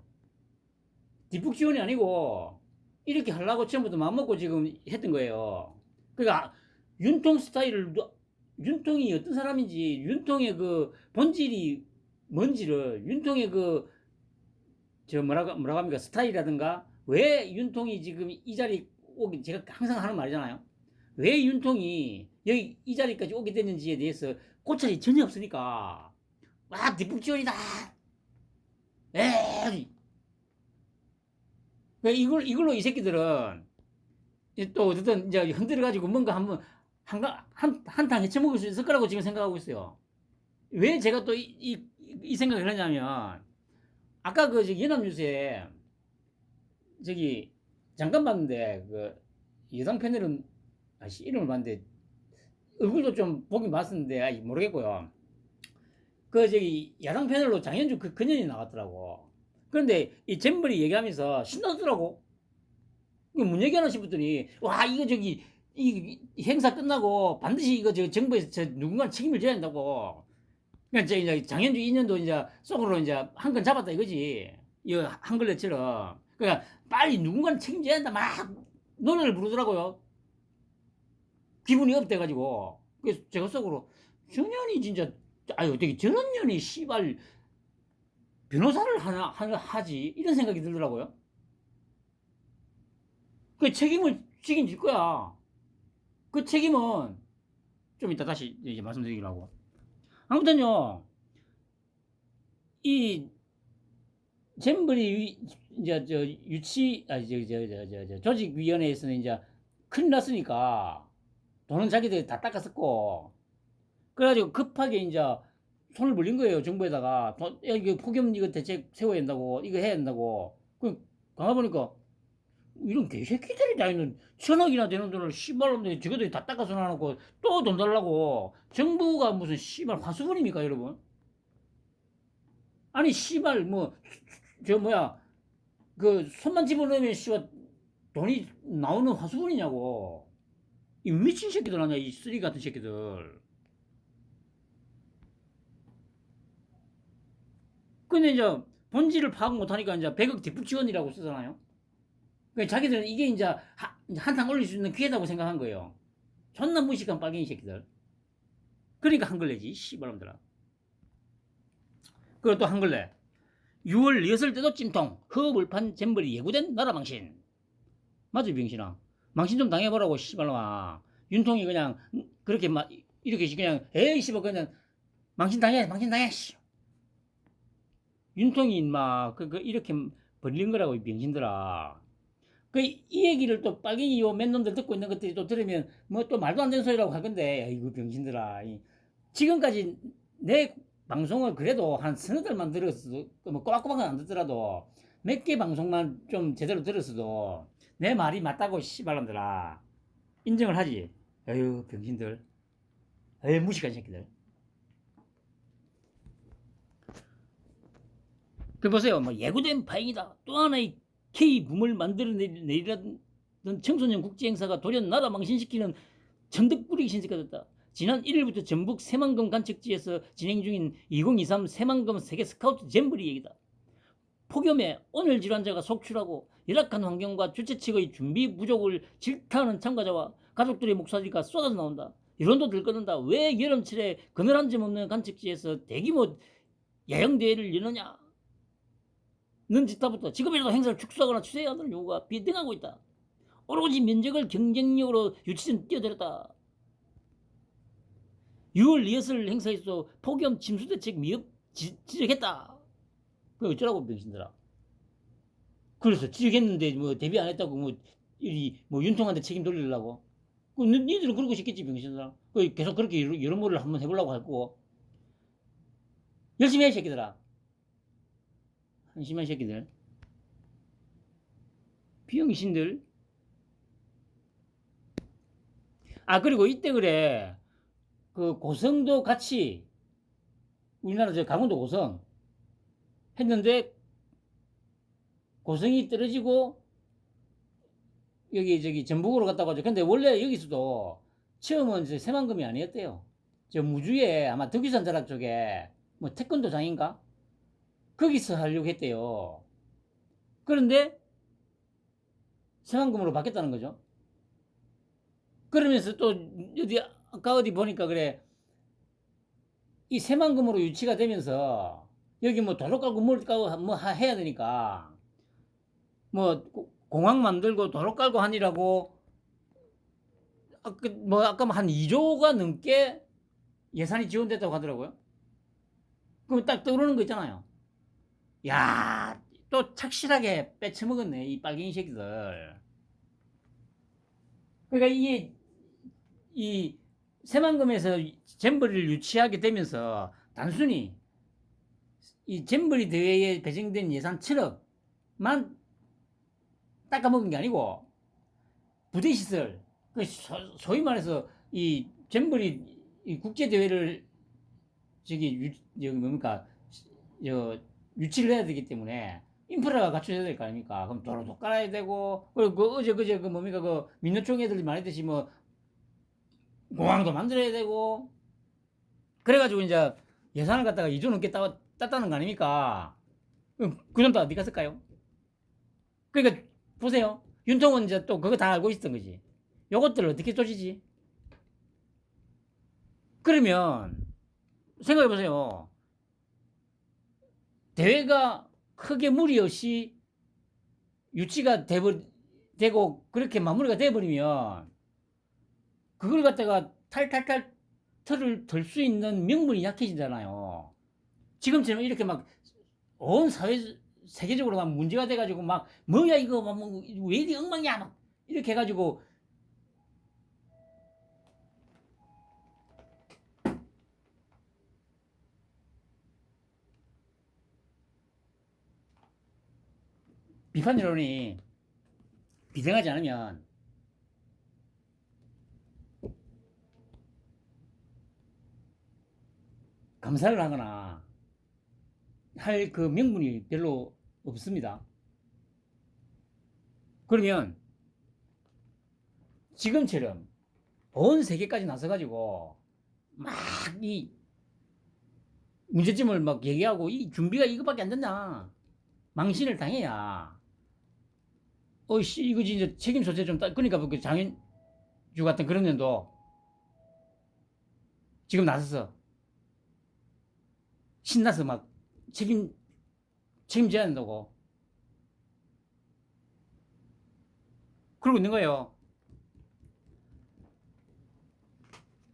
뒷북 지원이 아니고 이렇게 하려고 처음부터 마음먹고 지금 했던 거예요. 그러니까 윤통 스타일을, 윤통이 어떤 사람인지, 윤통의 그 본질이 뭔지를, 윤통의 그 저 뭐라고 합니까, 스타일이라든가, 왜 윤통이 지금 이 자리 오기, 제가 항상 하는 말이잖아요. 왜 윤통이 여기 이 자리까지 오게 됐는지에 대해서 고찰이 전혀 없으니까 와 뒷북 지원이다, 에이. 이걸로 이 새끼들은 또 어쨌든 이제 흔들어가지고 뭔가 한번 한탕 헤쳐먹을 수 있을 거라고 지금 생각하고 있어요. 왜 제가 또 이 생각을 하냐면, 아까 그 저기 연합뉴스에 저기 잠깐 봤는데, 그 여당 패널은 아씨 이름을 봤는데 얼굴도 좀 보긴 봤었는데 모르겠고요. 그 저기 야당 패널로 장현주 그년이 나왔더라고. 그런데 이 잼버리 얘기하면서 신나더라고. 뭔 얘기하나 싶었더니, 와 이거 저기 이 행사 끝나고 반드시 이거 저 정부에서 누군가 책임을 져야 한다고. 그러니까 이제 장현주 2년도 이제 속으로 이제 한 건 잡았다 이거지. 이 한글레처럼. 그러니까 빨리 누군가는 책임져야 한다 막 노래를 부르더라고요. 기분이 업돼가지고. 그래서 제가 속으로 저년이 진짜, 아유 어떻게 저런 년이 씨발 변호사를 하지, 이런 생각이 들더라고요. 그 책임을 지긴 질 거야. 그 책임은 좀 이따 다시 이제 말씀드리기로 하고. 아무튼요, 이 잼버리 이제 저 유치 조직위원회에서는 이제 큰일 났으니까 돈은 자기들이 다 닦았었고, 그래가지고 급하게 이제 손을 벌린 거예요, 정부에다가. 이거 폭염 이거 대책 세워야 된다고, 이거 해야 된다고. 가만 보니까 이런 개새끼들이 다 있는, 1,000억이나 되는 돈을 씨발놈들이 저거들이 다 닦아서 놔놓고 또 돈 달라고. 정부가 무슨 씨발 화수분입니까 여러분? 아니 씨발 뭐 저 뭐야 그 손만 집어넣으면 씨발 돈이 나오는 화수분이냐고. 이 미친 새끼들 아니야, 이 쓰리 같은 새끼들. 근데 이제 본질을 파악 못하니까 이제 100억 뒷북 지원이라고 쓰잖아요. 그러니까 자기들은 이게 이제 한탕 올릴 수 있는 기회다고 생각한 거예요. 존나 무식한 빨갱이 새끼들. 그러니까 한글내지 씨발놈들아. 그리고 또 한글내 6월 리허설 때도 찜통, 허물판 잼버리 예고된 나라 망신. 맞아 병신아. 망신 좀 당해보라고 씨발놈아. 윤통이 그냥 그렇게 막 이렇게 그냥 에이 씨발 그냥 망신 당해 씨. 윤통이 막 이렇게 벌린 거라고 이 병신들아. 이 얘기를 또 빨갱이 요 맨놈들 듣고 있는 것들이 또 들으면 뭐 또 말도 안 되는 소리라고 할 건데, 아이고 병신들아. 지금까지 내 방송을 그래도 한 서너 달만 들었어도, 뭐 꼬박꼬박은 안 듣더라도 몇 개 방송만 좀 제대로 들었어도 내 말이 맞다고 씨발놈들아 인정을 하지. 아유 병신들, 아유 무식한 새끼들. 그 보세요, 뭐 예고된 바행이다, 또 하나의 K붐을 만들어내리라던 청소년 국제행사가 돌연 나라 망신시키는 천덕꾸러기 신세가 됐다. 지난 1일부터 전북 새만금 간척지에서 진행 중인 2023 새만금 세계 스카우트 잼버리 얘기다. 폭염에 온열 질환자가 속출하고 열악한 환경과 주최 측의 준비 부족을 질타하는 참가자와 가족들의 목소리가 쏟아져 나온다. 여론도 들끓는다. 왜 여름철에 그늘 한 점 없는 간척지에서 대규모 야영대회를 여느냐? 는 짓다부터 지금이라도 행사를 축소하거나 추세해야 한다는 요구가 비등하고 있다. 오로지 면적을 경쟁력으로 유치는 뛰어들었다. 6월 리허설 행사에서 폭염 침수 대책 미흡 지적했다. 그 어쩌라고 병신들아. 그래서 지적했는데 뭐 대비 안 했다고 뭐 윤통한테 책임 돌리려고. 니들은 그러고 싶겠지, 병신들아. 계속 그렇게 여러 모를 한번 해보려고 할 거고. 열심히 해, 새끼들아. 한심한 새끼들. 병신들. 아, 그리고 이때 그래. 그 고성도 같이, 우리나라 저 강원도 고성 했는데, 고성이 떨어지고, 여기 저기 전북으로 갔다고 하죠. 근데 원래 여기서도 처음은 저 새만금이 아니었대요. 저 무주에 아마 덕유산 자락 쪽에 뭐 태권도장인가? 거기서 하려고 했대요. 그런데 새만금으로 바뀌었다는 거죠. 그러면서 또 어디 아까 어디 보니까 그래 이 새만금으로 유치가 되면서 여기 뭐 도로 깔고 뭘 깔고 뭐 해야 되니까 뭐 공항 만들고 도로 깔고 하니라고 뭐 아까 한 2조가 넘게 예산이 지원됐다고 하더라고요. 그럼 딱 떠오르는 거 있잖아요. 야, 또 착실하게 빼쳐먹었네, 이 빨갱이 새끼들. 그러니까 이 새만금에서 잼버리를 유치하게 되면서 단순히 이 잼버리 대회에 배정된 예산 7억만 닦아먹은 게 아니고 부대시설, 소위 말해서 이 잼버리 이 국제대회를 저기 뭡니까 유치를 해야 되기 때문에 인프라가 갖춰져야 될 거 아닙니까? 그럼 도로도 깔아야 되고 그리고 그제 그 뭡니까 그 민노총 애들이 말했듯이 뭐 공항도 만들어야 되고 그래가지고 이제 예산을 갖다가 2조 넘게 땄다는 거 아닙니까? 그럼 그 돈 다 어디 갔을까요? 그러니까 보세요. 윤통은 이제 또 그거 다 알고 있었던 거지. 요것들을 어떻게 조지지? 그러면 생각해 보세요. 대회가 크게 무리 없이 유치가 되고 그렇게 마무리가 돼버리면 그걸 갖다가 탈탈탈 털을 덜 수 있는 명분이 약해지잖아요. 지금처럼 이렇게 막 온 사회 세계적으로 막 문제가 돼가지고 막 뭐야 이거 왜 이리 엉망이야 막 이렇게 해가지고 비판 여론이 비등하지 않으면 감사를 하거나 할 그 명분이 별로 없습니다. 그러면 지금처럼 온 세계까지 나서가지고 막 이 문제점을 막 얘기하고 이 준비가 이거밖에 안 된다. 망신을 당해야 어이씨 이거 진짜 책임 소재 좀 그러니까 그 장현주 같은 그런 년도 지금 나서서 신나서 막 책임져야 한다고 그러고 있는 거예요.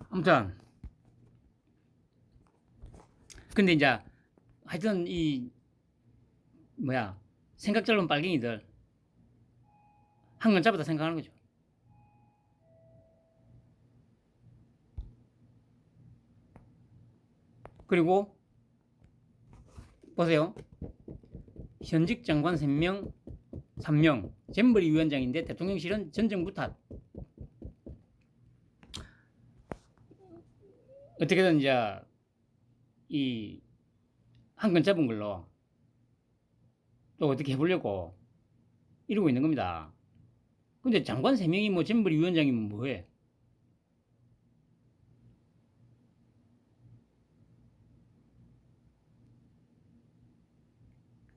아무튼 근데 이제 하여튼 이 뭐야 생각 짧은 빨갱이들 한 건 잡았다 생각하는 거죠. 그리고 보세요. 현직 장관 3명 잼버리 위원장인데 대통령실은 전 정부 탓. 어떻게든 이제 이 한 건 잡은 걸로 또 어떻게 해보려고 이러고 있는 겁니다. 근데 장관 3명이 뭐 잼버리 위원장이면 뭐해?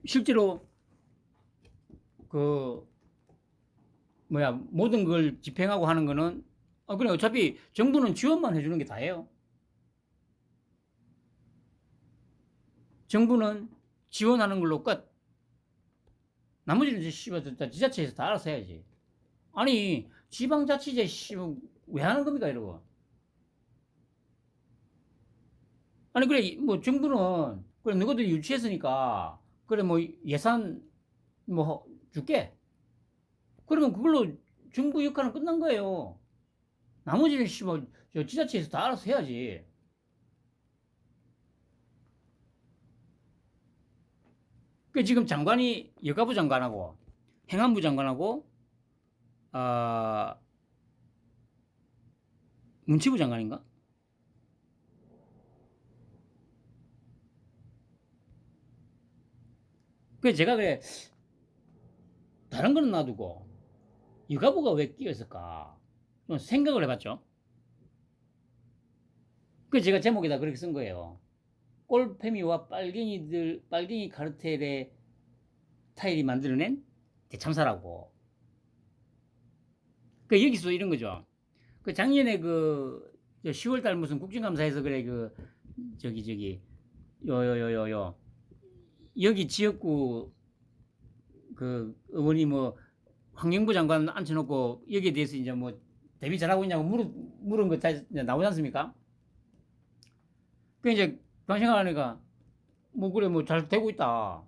실제로 그 뭐야 모든 걸 집행하고 하는 거는 그래 어차피 정부는 지원만 해주는 게 다예요. 정부는 지원하는 걸로 끝. 나머지는 이제 씨발 지자체에서 다 알아서 해야지. 아니 지방자치제 씨발 왜 하는 겁니까 이러고. 아니 그래 뭐 정부는 그래 너희들 유치했으니까 그래 뭐 예산 뭐 줄게. 그러면 그걸로 정부 역할은 끝난 거예요. 나머지는 저 지자체에서 다 알아서 해야지. 그 지금 장관이 여가부 장관하고 행안부 장관하고 아 문체부 장관인가? 그래서 제가 그래 다른 거는 놔두고 여가부가 왜 끼어 있을까? 좀 생각을 해봤죠. 그 제가 제목에다 그렇게 쓴 거예요. 꼴패미와 빨갱이 카르텔의 타일이 만들어낸 대참사라고. 그 여기서 이런 거죠. 그 작년에 그 10월달 무슨 국정감사에서 그래 그 저기 요요요요요 여기 지역구 그 의원이 뭐 환경부 장관 앉혀놓고 여기에 대해서 이제 뭐 대비 잘하고 있냐고 물은 거 다 나오지 않습니까? 그 이제 방생하니까 뭐 그래 뭐 잘 되고 있다.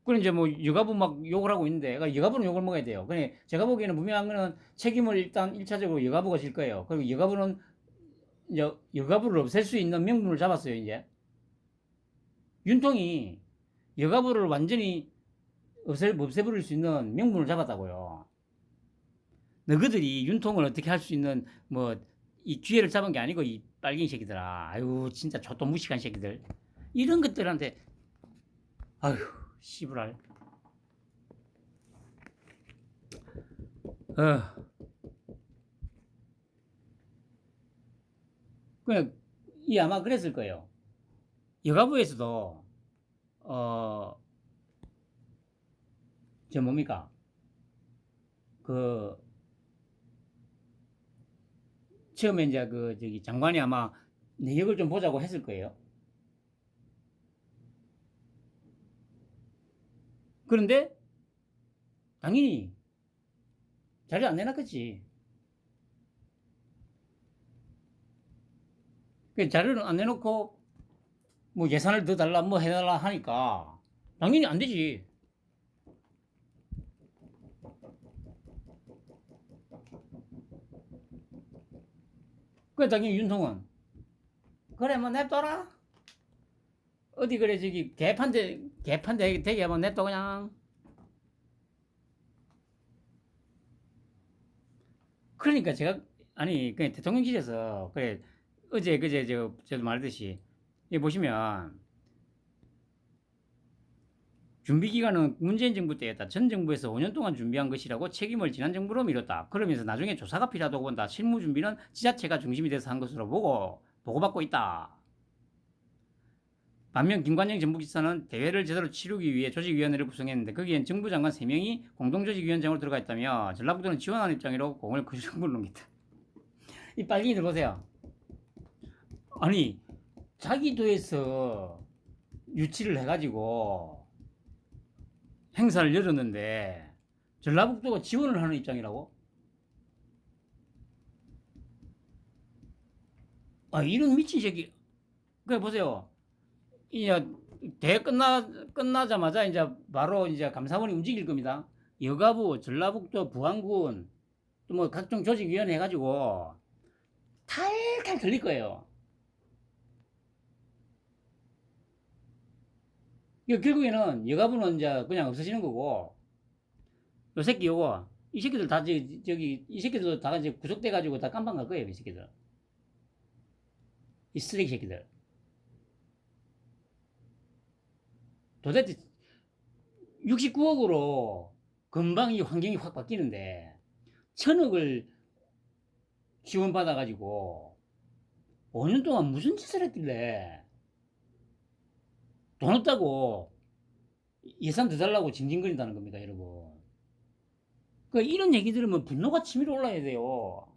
그래 이제 뭐 여가부 막 욕을 하고 있는데 그러니까 여가부는 욕을 먹어야 돼요. 그래 제가 보기에는 분명한 거는 책임을 일단 1차적으로 여가부가 질 거예요. 그리고 여가부는 이제 여가부를 없앨 수 있는 명분을 잡았어요. 이제 윤통이 여가부를 완전히 없애버릴 수 있는 명분을 잡았다고요. 너희들이 윤통을 어떻게 할 수 있는 뭐 이 기회를 잡은 게 아니고 이 빨갱이 새끼들아. 아유 진짜 족도 무식한 새끼들. 이런 것들한테 아유 씨부랄. 어. 그냥 이 아마 그랬을 거예요. 여가부에서도 어 저 뭡니까 그 처음에 이제 그 저기 장관이 아마 내역을 좀 보자고 했을 거예요. 그런데 당연히 자료 안 내놨겠지. 그 자료를 안 내놓고 뭐 예산을 더 달라 뭐 해달라 하니까 당연히 안 되지. 그 당연히 윤통은 그래 뭐 냅둬라. 어디 그래 저기 개판대 되게 한번 냅둬 그냥. 그러니까 제가 아니 그 대통령실에서 그래 어제 그제 저도 말했듯이 여기 보시면 준비 기간은 문재인 정부 때였다. 전 정부에서 5년 동안 준비한 것이라고 책임을 지난 정부로 미뤘다. 그러면서 나중에 조사가 필요하다고 본다. 실무 준비는 지자체가 중심이 돼서 한 것으로 보고받고 있다. 반면 김관영 정부기사는 대회를 제대로 치르기 위해 조직위원회를 구성했는데 거기엔 정부 장관 3명이 공동조직위원장으로 들어가 있다며 전라북도는 지원하는 입장으로 공을 그 정부를 넘겼다. 이 빨갱이들 보세요. 아니 자기 도에서 유치를 해가지고 행사를 열었는데 전라북도가 지원을 하는 입장이라고? 아 이런 미친 새끼. 그래 보세요. 이제 대회 끝나자마자 이제 바로 이제 감사원이 움직일 겁니다. 여가부, 전라북도, 부안군 또 뭐 각종 조직위원회 해가지고 탈탈 털릴 거예요. 결국에는 여가부는 이제 그냥 없어지는 거고 요 새끼 요거 이 새끼들 다 저기 이 새끼들도 다 이제 구속돼 가지고 다 깜빵 갈 거예요. 이 새끼들 이 쓰레기 새끼들 도대체 69억으로 금방 이 환경이 확 바뀌는데 1000억을 지원받아 가지고 5년 동안 무슨 짓을 했길래 돈 없다고 예산 더 달라고 징징거린다는 겁니다, 여러분. 그러니까 이런 얘기 들으면 분노가 치밀어 올라야 돼요.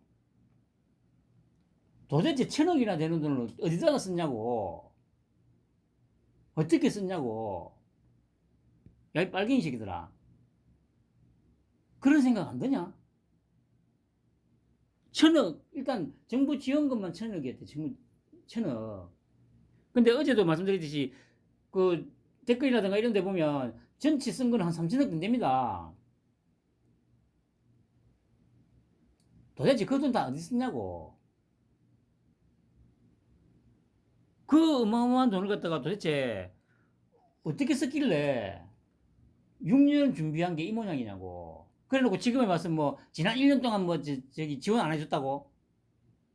도대체 1000억이나 되는 돈을 어디다가 썼냐고. 어떻게 썼냐고. 야, 이 빨갱이 새끼들아. 그런 생각 안 드냐? 1000억. 일단 정부 지원금만 1000억이었대. 정부 1000억. 근데 어제도 말씀드렸듯이 그 댓글이라든가 이런 데 보면 전체 쓴 거는 한 3000억 됩니다. 도대체 그 돈 다 어디 쓰냐고. 그 어마어마한 돈을 갖다가 도대체 어떻게 썼길래 6년 준비한 게 이 모양이냐고. 그래 놓고 지금에 와서 뭐 지난 1년 동안 뭐 저기 지원 안 해줬다고.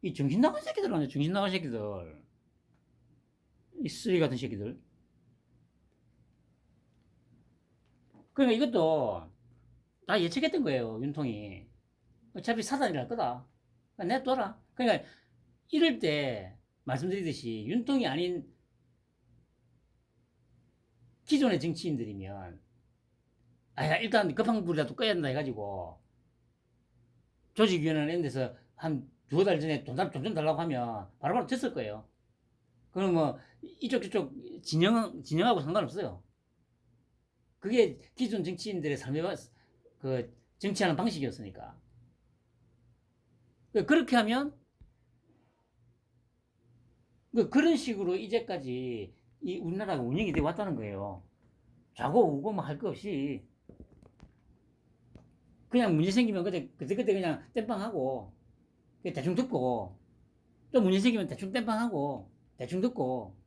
이 정신 나간 새끼들 아니야. 정신 나간 새끼들. 이 쓰레기 같은 새끼들. 그러니까 이것도 다 예측했던 거예요. 윤통이. 어차피 사단이랄 거다. 그러니까 냅둬라. 그러니까 이럴 때 말씀드리듯이 윤통이 아닌 기존의 정치인들이면 아 일단 급한 불이라도 꺼야 된다 해가지고 조직위원회 이런 데서 한 두어 달 전에 돈 좀 달라고 하면 바로바로 됐을 거예요. 그럼 뭐 이쪽 저쪽 진영하고 상관없어요. 그게 기존 정치인들의 삶의 그 정치하는 방식이었으니까. 그렇게 하면 그런 식으로 이제까지 이 우리나라가 운영이 돼 왔다는 거예요. 자고 오고 뭐 할 거 없이 그냥 문제 생기면 그때 그냥 땜빵하고 대충 듣고 또 문제 생기면 대충 땜빵하고 대충 듣고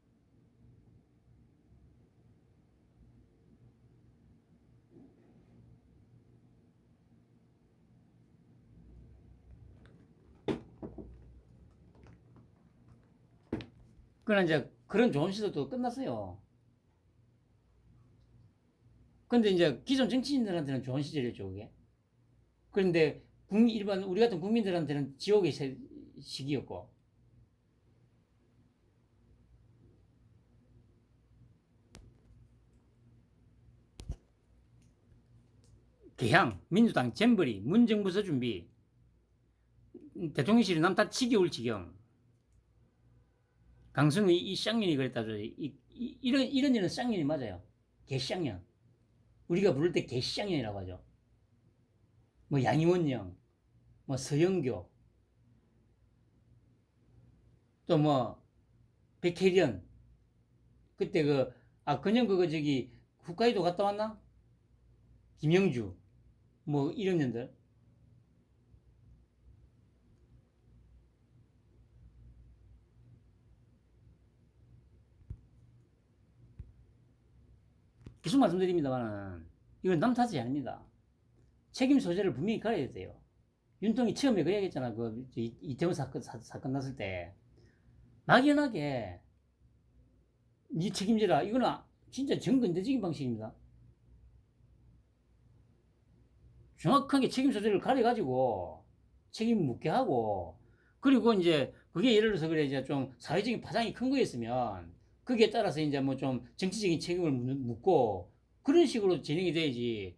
그러나 이제 그런 좋은 시절도 끝났어요. 근데 이제 기존 정치인들한테는 좋은 시절이었죠, 그게. 그런데 일반 우리 같은 국민들한테는 지옥의 시기였고. 개항, 민주당 잼버리, 문정부서 준비, 대통령실이 남탓 치기 올 지경. 강승의 이 쌍년이 그랬다죠. 이런 일은 쌍년이 맞아요. 개쌍년. 우리가 부를 때 개쌍년이라고 하죠. 뭐 양이원영, 뭐 서영교, 또 뭐 백혜련. 그때 그냥 그거 저기 홋카이도 갔다 왔나? 김영주, 뭐 이런 년들. 계속 말씀드립니다만은 이건 남 탓이 아닙니다. 책임 소재를 분명히 가려야 돼요. 윤통이 처음에 그 얘기했잖아. 그 이태원 사건 났을 때 막연하게 네 책임져라. 이거는 진짜 정근대적인 방식입니다. 정확하게 책임 소재를 가려가지고 책임 묻게 하고 그리고 이제 그게 예를 들어서 그래 이제 좀 사회적인 파장이 큰 거였으면 거기에 따라서 이제 뭐 좀 정치적인 책임을 묻고 그런 식으로 진행이 돼야지.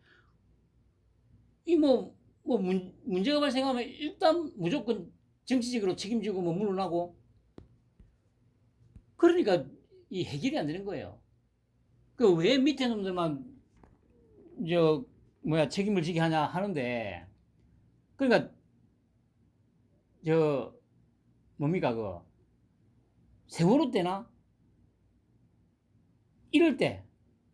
이 문제가 발생하면 일단 무조건 정치적으로 책임지고 뭐 물러나고 그러니까 이 해결이 안 되는 거예요. 그 왜 밑에 놈들만 저 책임을 지게 하냐 하는데 그러니까 저 뭡니까 세월호 때나 이럴 때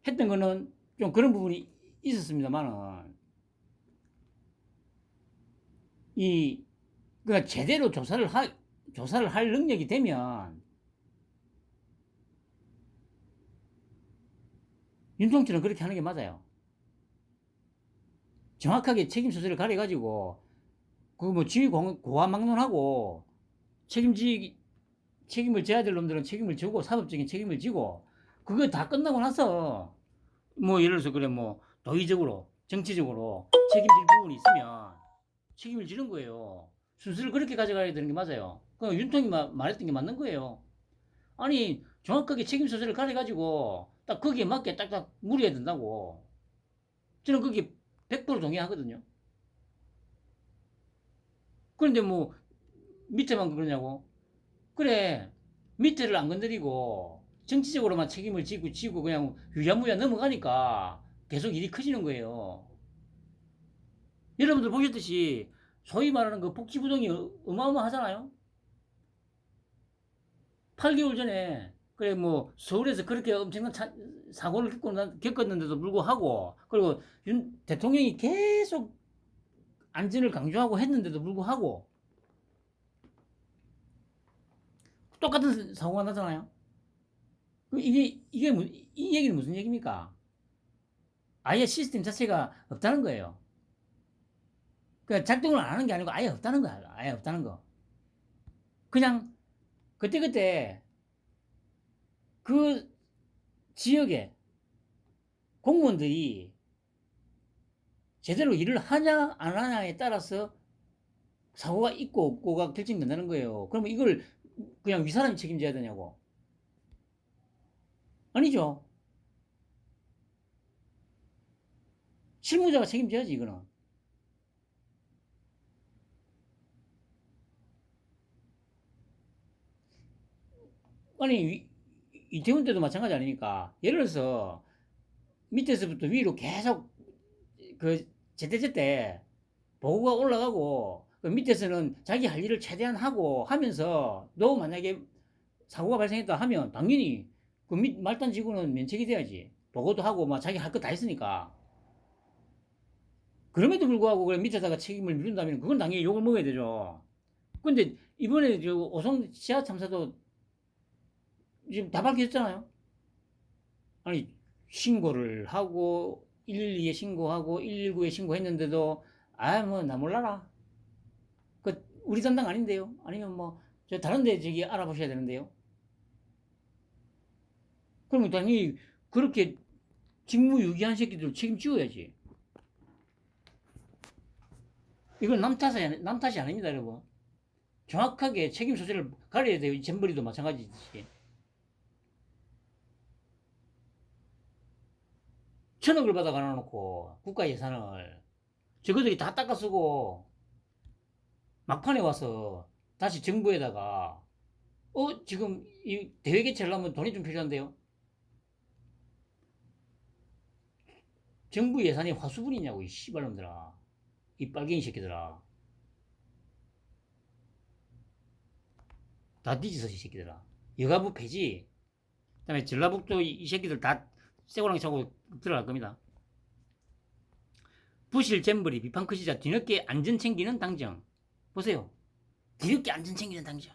했던 거는 좀 그런 부분이 있었습니다만은 그러니까 제대로 조사를 할 능력이 되면 윤통치는 그렇게 하는 게 맞아요. 정확하게 책임 소재를 가려가지고 지휘 고하막론하고 책임을 져야 될 놈들은 책임을 지고 사법적인 책임을 지고 그거 다 끝나고 나서 뭐 예를 들어서 그래 뭐 도의적으로 정치적으로 책임질 부분이 있으면 책임을 지는 거예요. 순서를 그렇게 가져가야 되는 게 맞아요. 그 윤통이 말했던 게 맞는 거예요. 아니 정확하게 책임 소재를 가려가지고 딱 거기에 맞게 딱딱 물어야 된다고. 저는 그게 100% 동의하거든요. 그런데 뭐 밑에만 그러냐고. 그래 밑에를 안 건드리고 정치적으로만 책임을 지고 그냥 유야무야 넘어가니까 계속 일이 커지는 거예요. 여러분들 보셨듯이 소위 말하는 그 복지부동이 어마어마하잖아요. 8개월 전에 그래 뭐 서울에서 그렇게 엄청난 사고를 겪었는데도 불구하고 그리고 윤 대통령이 계속 안전을 강조하고 했는데도 불구하고 똑같은 사고가 나잖아요. 이 얘기는 무슨 얘기입니까? 아예 시스템 자체가 없다는 거예요. 그러니까 작동을 안 하는 게 아니고 아예 없다는 거야. 아예 없다는 거. 그냥 그때그때 그 지역에 공무원들이 제대로 일을 하냐 안 하냐에 따라서 사고가 있고 없고가 결정된다는 거예요. 그러면 이걸 그냥 윗사람이 책임져야 되냐고. 아니죠. 실무자가 책임져야지 이거는. 아니 이태원 때도 마찬가지 아닙니까? 예를 들어서 밑에서부터 위로 계속 그 제때제때 보고가 올라가고 그 밑에서는 자기 할 일을 최대한 하고 하면서 너 만약에 사고가 발생했다 하면 당연히 그 말단 지구는 면책이 돼야지. 보고도 하고 막 자기 할 거 다 했으니까. 그럼에도 불구하고 그래 밑에다가 책임을 미룬다면 그건 당연히 욕을 먹어야 되죠. 근데 이번에 저 오송 지하 참사도 지금 다 밝혀졌잖아요. 아니 신고를 하고 112에 신고하고 119에 신고했는데도 아 뭐 나 몰라라. 그 우리 담당 아닌데요. 아니면 뭐 저 다른데 저기 알아보셔야 되는데요. 그러면 당연히 그렇게 직무유기한 새끼들 책임지어야지. 이건 남 탓이 아닙니다, 여러분. 정확하게 책임 소재를 가려야 돼요. 잼버리도 마찬가지지. 천억을 받아 가놔놓고 국가 예산을 저거들이 다 닦아 쓰고 막판에 와서 다시 정부에다가 지금 이 대회 개최를 하면 돈이 좀 필요한데요. 정부 예산이 화수분이냐고 이 씨발놈들아. 이 빨갱이 새끼들아. 다 뒤지서 이 새끼들아. 여가부 폐지. 그다음에 전라북도 이 새끼들 다 쇠고랑 차고 들어갈 겁니다. 부실 잼버리 비판 크시자 뒤늦게 안전 챙기는 당정. 보세요. 뒤늦게 안전 챙기는 당정.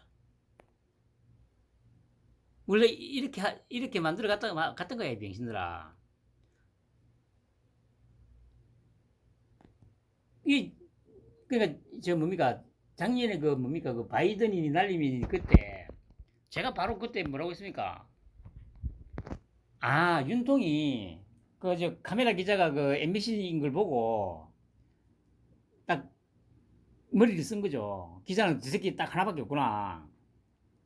원래 이렇게 만들어 갔던 거야, 이 병신들아. 이 그러니까 저 뭡니까 작년에 그 뭡니까 그 바이든이 날림이 그때 제가 바로 그때 뭐라고 했습니까? 아 윤통이 그 저 카메라 기자가 그 MBC인 걸 보고 딱 머리를 쓴 거죠. 기자는 저 새끼 딱 하나밖에 없구나.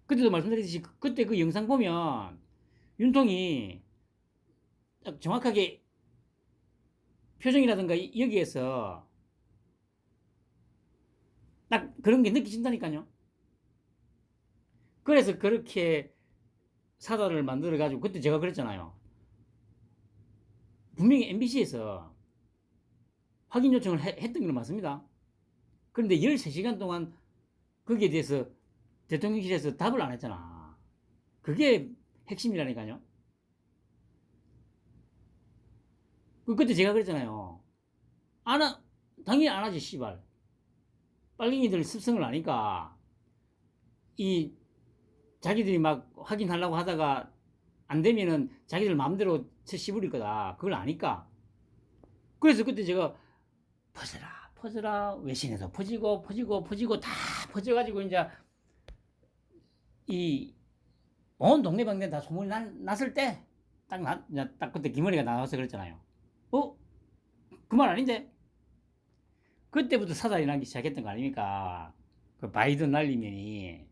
그때도 말씀드렸듯이 그때 그 영상 보면 윤통이 딱 정확하게 표정이라든가 여기에서 딱 그런 게 느껴진다니까요. 그래서 그렇게 사다를 만들어 가지고 그때 제가 그랬잖아요. 분명히 MBC에서 확인 요청을 했던 건 맞습니다. 그런데 13시간 동안 거기에 대해서 대통령실에서 답을 안 했잖아. 그게 핵심이라니까요. 그때 제가 그랬잖아요. 당연히 안 하지, 씨발. 빨갱이들 습성을 아니까, 이, 자기들이 막 확인하려고 하다가 안 되면은 자기들 마음대로 씹으릴 거다. 그걸 아니까. 그래서 그때 제가 퍼져라 외신에서 퍼지고 다 퍼져가지고 이제 이 온 동네방네 다 소문이 났을 때 딱 그때 김원희가 나와서 그랬잖아요. 그 말 아닌데? 그때부터 사달이 나기 시작했던 거 아닙니까? 그 바이든 날리면이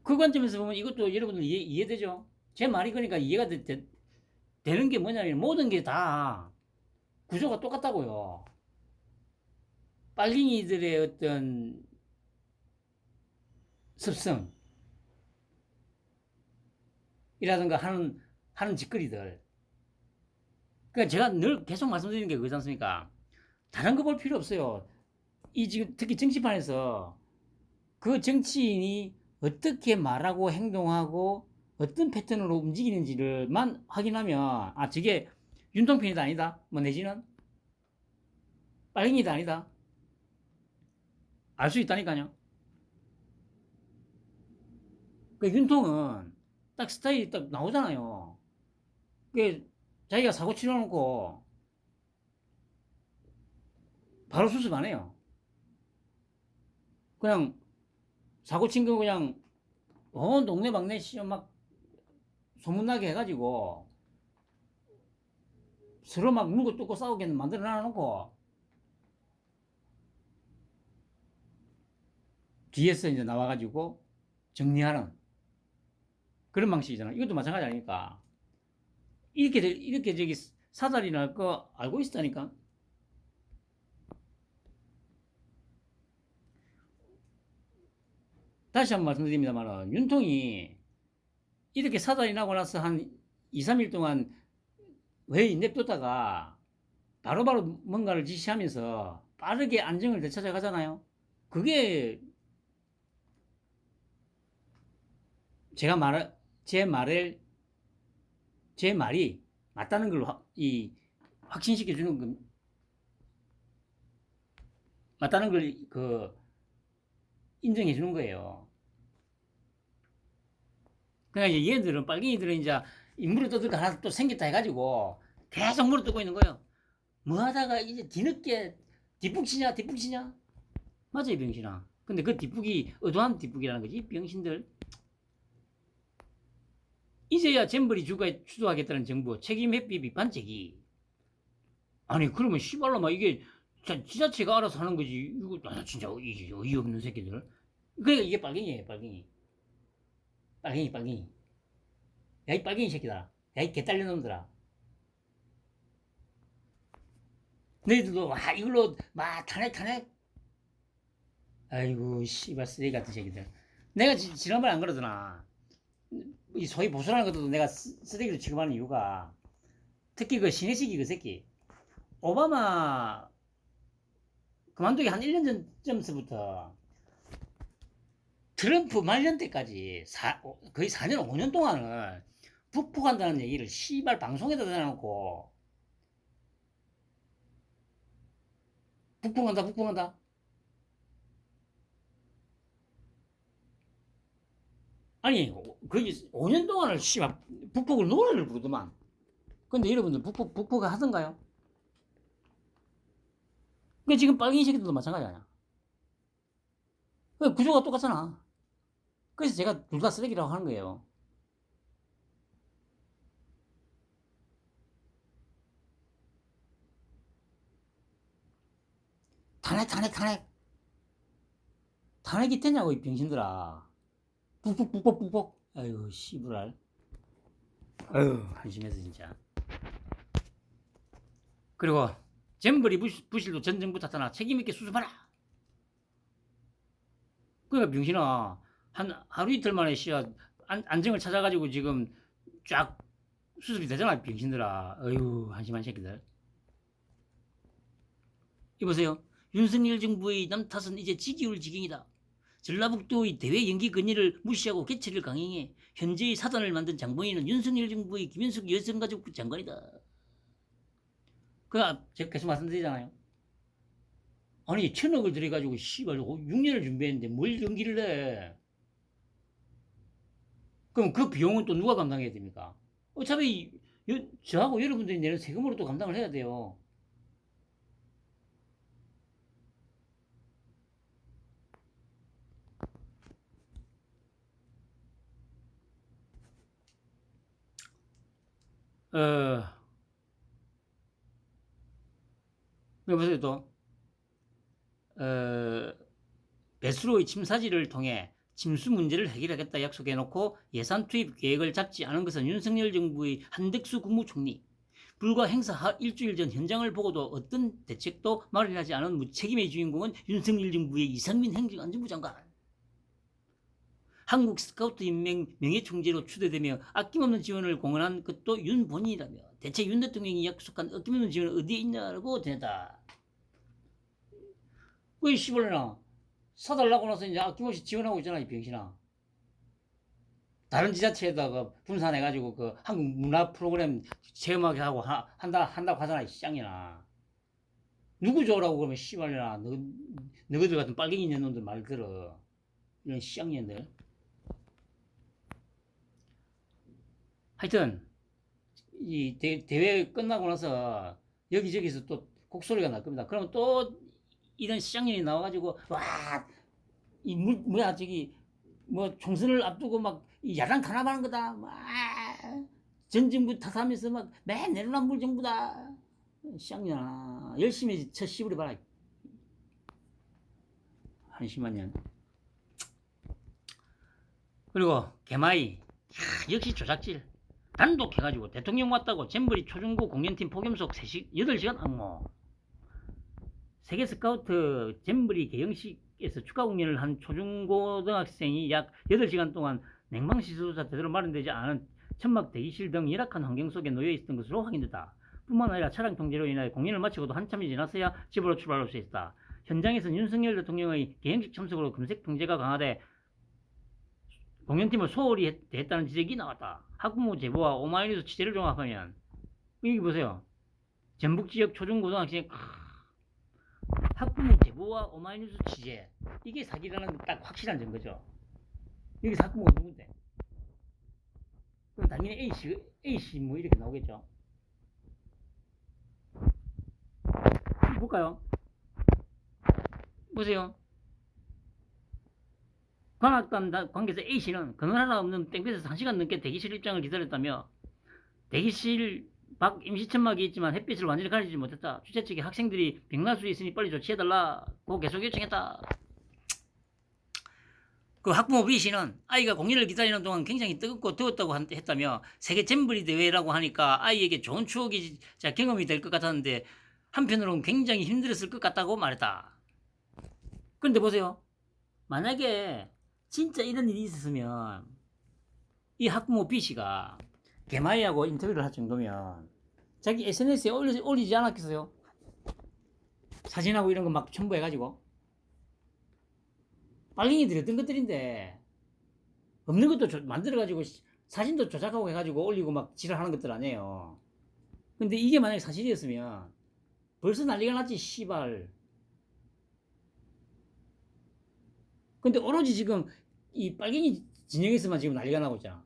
그 관점에서 보면 이것도 여러분들 이해되죠? 제 말이 그러니까 이해가 되는 게 뭐냐면 모든 게 다 구조가 똑같다고요. 빨갱이들의 어떤 습성이라든가 하는 짓거리들. 그러니까 제가 늘 계속 말씀드리는 게 그거지 않습니까? 다른 거 볼 필요 없어요. 이 지금 특히 정치판에서 그 정치인이 어떻게 말하고 행동하고 어떤 패턴으로 움직이는지를만 확인하면 저게 윤통편이다 아니다 뭐 내지는 빨갱이다 아니다? 알 수 있다니까요. 그 윤통은 딱 스타일이 딱 나오잖아요. 그 자기가 사고 치러놓고 바로 수습 안 해요. 그냥 사고 친 거 그냥 온 동네 방네 막 소문나게 해가지고 서로 막 물고 뜯고 싸우게 만들어 놔놓고 뒤에서 이제 나와가지고 정리하는 그런 방식이잖아. 이것도 마찬가지 아닙니까? 이렇게 저기 사달이 날 거 알고 있었다니까. 다시 한번 말씀드립니다만 윤통이 이렇게 사달이 나고 나서 한 2, 3일 동안 회의 냅뒀다가 바로바로 뭔가를 지시하면서 빠르게 안정을 되찾아가잖아요. 그게 제가 제 말을 제 말이 맞다는 걸 확신시켜 주는 거, 맞다는 걸 인정해 주는 거예요. 그러니까 이제 얘들은 빨갱이들은 이제 인물을 떠들고 하나 또 생겼다 해가지고 계속 물어 뜯고 있는 거예요. 뭐 하다가 이제 뒤늦게 뒷북치냐 맞아요 병신아. 근데 그 뒷북이 의도한 뒷북이라는 거지 병신들. 이제야 잼버리 주도하겠다는 정부 책임 회피 비판 제기. 아니 그러면 씨발로 막 이게 지자체가 알아서 하는 거지. 이거 진짜 어이없는 새끼들. 그러니까 이게 빨갱이에요 빨갱이. 빨갱이. 야 이 빨갱이 새끼다. 야 이 개딸려 놈들아. 너희들도 와 이걸로 막 탄핵. 아이고 씨발 쓰레기 같은 새끼들. 내가 지난번에 안 그러더나. 이 소위 보수라는 것도 내가 쓰레기로 취급하는 이유가 특히 그 신혜식이 그 새끼 오바마 그만두기 한 1년 전쯤서부터 트럼프 말년 때까지 거의 4년 5년 동안을 북폭한다는 얘기를 씨발 방송에다 대놓고 북폭한다 아니 거의 5년 동안을 씨발 북폭을 노래를 부르더만. 근데 여러분들 북폭을 하던가요? 그 지금 빨갱이 새끼들도 마찬가지 아니야. 구조가 똑같잖아. 그래서 제가 둘 다 쓰레기라고 하는 거예요. 탄핵이 되냐고 이 병신들아. 북북 아유 씨부랄. 아유 한심해서 진짜. 그리고 잼버리 부실도 전 정부 탓하나 책임있게 수습하라. 그러니까 병신아 하루 이틀 만에 안정을 찾아가지고 지금 쫙 수습이 되잖아 병신들아. 어휴 한심한 새끼들. 이보세요. 윤석열 정부의 남탓은 이제 지기울 지경이다. 전라북도의 대외 연기 건의를 무시하고 개최를 강행해 현재의 사단을 만든 장본인은 윤석열 정부의 김현숙 여성가족부 장관이다. 제가 계속 말씀드리잖아요. 아니 1,000억을 들여가지고 씨발 6년을 준비했는데 뭘 연기를 해. 그럼 그 비용은 또 누가 감당해야 됩니까? 어차피 저하고 여러분들이 내는 세금으로 또 감당을 해야 돼요. 어, 여보세요 또. 배수로의 침사지를 통해 침수 문제를 해결하겠다 약속해놓고 예산 투입 계획을 잡지 않은 것은 윤석열 정부의 한덕수 국무총리. 불과 행사 일주일 전 현장을 보고도 어떤 대책도 마련하지 않은 무책임의 주인공은 윤석열 정부의 이상민 행정안전부 장관. 한국 스카우트 인명 명예총재로 추대되며 아낌없는 지원을 공언한 것도 윤 본인이라며 대체 윤 대통령이 약속한 아낌없는 지원은 어디에 있냐고 대다. 왜 씨발려나 사달라고 나서 이제 아낌없이 지원하고 있잖아 이 병신아. 다른 지자체에다가 분산해가지고 그 한국 문화 프로그램 체험하게 하고 한다고 하잖아 이 쌍이나. 누구 줘라고 그러면 씨발이나 너희들 같은 빨갱이 있는 놈들 말 들어. 이런 쌍년들. 하여튼 이 대회 끝나고 나서 여기저기서 또 곡소리가 날 겁니다. 그러면 또 이런 쌍년이 나와가지고 와 이 뭐야 저기 뭐 총선을 앞두고 막 야당 탄압하는 거다. 막 전정부 탓하면서 막 맨 내로남불 정부다. 쌍년아 열심히 쳐 씹으려 봐라. 한심한 년. 그리고 개마이 역시 조작질. 단독해가지고 대통령 왔다고 잼버리 초중고 공연팀 폭염속 8시간 악모. 세계 스카우트 잼버리 개영식에서 축하 공연을 한 초중고등학생이 약 8시간 동안 냉방시설조차 제대로 마련되지 않은 천막 대기실 등 열악한 환경 속에 놓여 있었던 것으로 확인됐다. 뿐만 아니라 차량 통제로 인하여 공연을 마치고도 한참이 지났어야 집으로 출발할 수 있었다. 현장에서는 윤석열 대통령의 개영식 참석으로 검색 통제가 강화돼 공연팀을 소홀히 했다는 지적이 나왔다. 학부모 제보와 오마이뉴스 취재를 종합하면 여기 보세요. 전북지역 초중고등학생 학부모 제보와 오마이뉴스 취재 이게 사기라는 딱 확실한 증거죠. 여기서 학부모가 누군데? 그럼 당연히 A씨 뭐 이렇게 나오겠죠. 볼까요? 보세요. 관악단 관계자 A씨는 그늘 하나 없는 땡볕에서 1시간 넘게 대기실 입장을 기다렸다며 대기실 밖 임시천막이 있지만 햇빛을 완전히 가리지 못했다. 주최 측이 학생들이 병날 수 있으니 빨리 조치해달라고 계속 요청했다. 그 학부모 B씨는 아이가 공연을 기다리는 동안 굉장히 뜨겁고 더웠다고 했다며 세계 잼버리 대회라고 하니까 아이에게 좋은 추억이 경험이 될 것 같았는데 한편으로는 굉장히 힘들었을 것 같다고 말했다. 그런데 보세요. 만약에 진짜 이런 일이 있었으면 이 학부모 B씨가 개마이하고 인터뷰를 할 정도면 자기 SNS에 올리지 않았겠어요? 사진하고 이런 거 막 첨부해가지고 빨갱이들이 어떤 것들인데 없는 것도 만들어가지고 사진도 조작하고 해가지고 올리고 막 지랄하는 것들 아니에요. 근데 이게 만약에 사실이었으면 벌써 난리가 났지 씨발. 근데 오로지 지금 이 빨갱이 진영에서만 지금 난리가 나고 있잖아.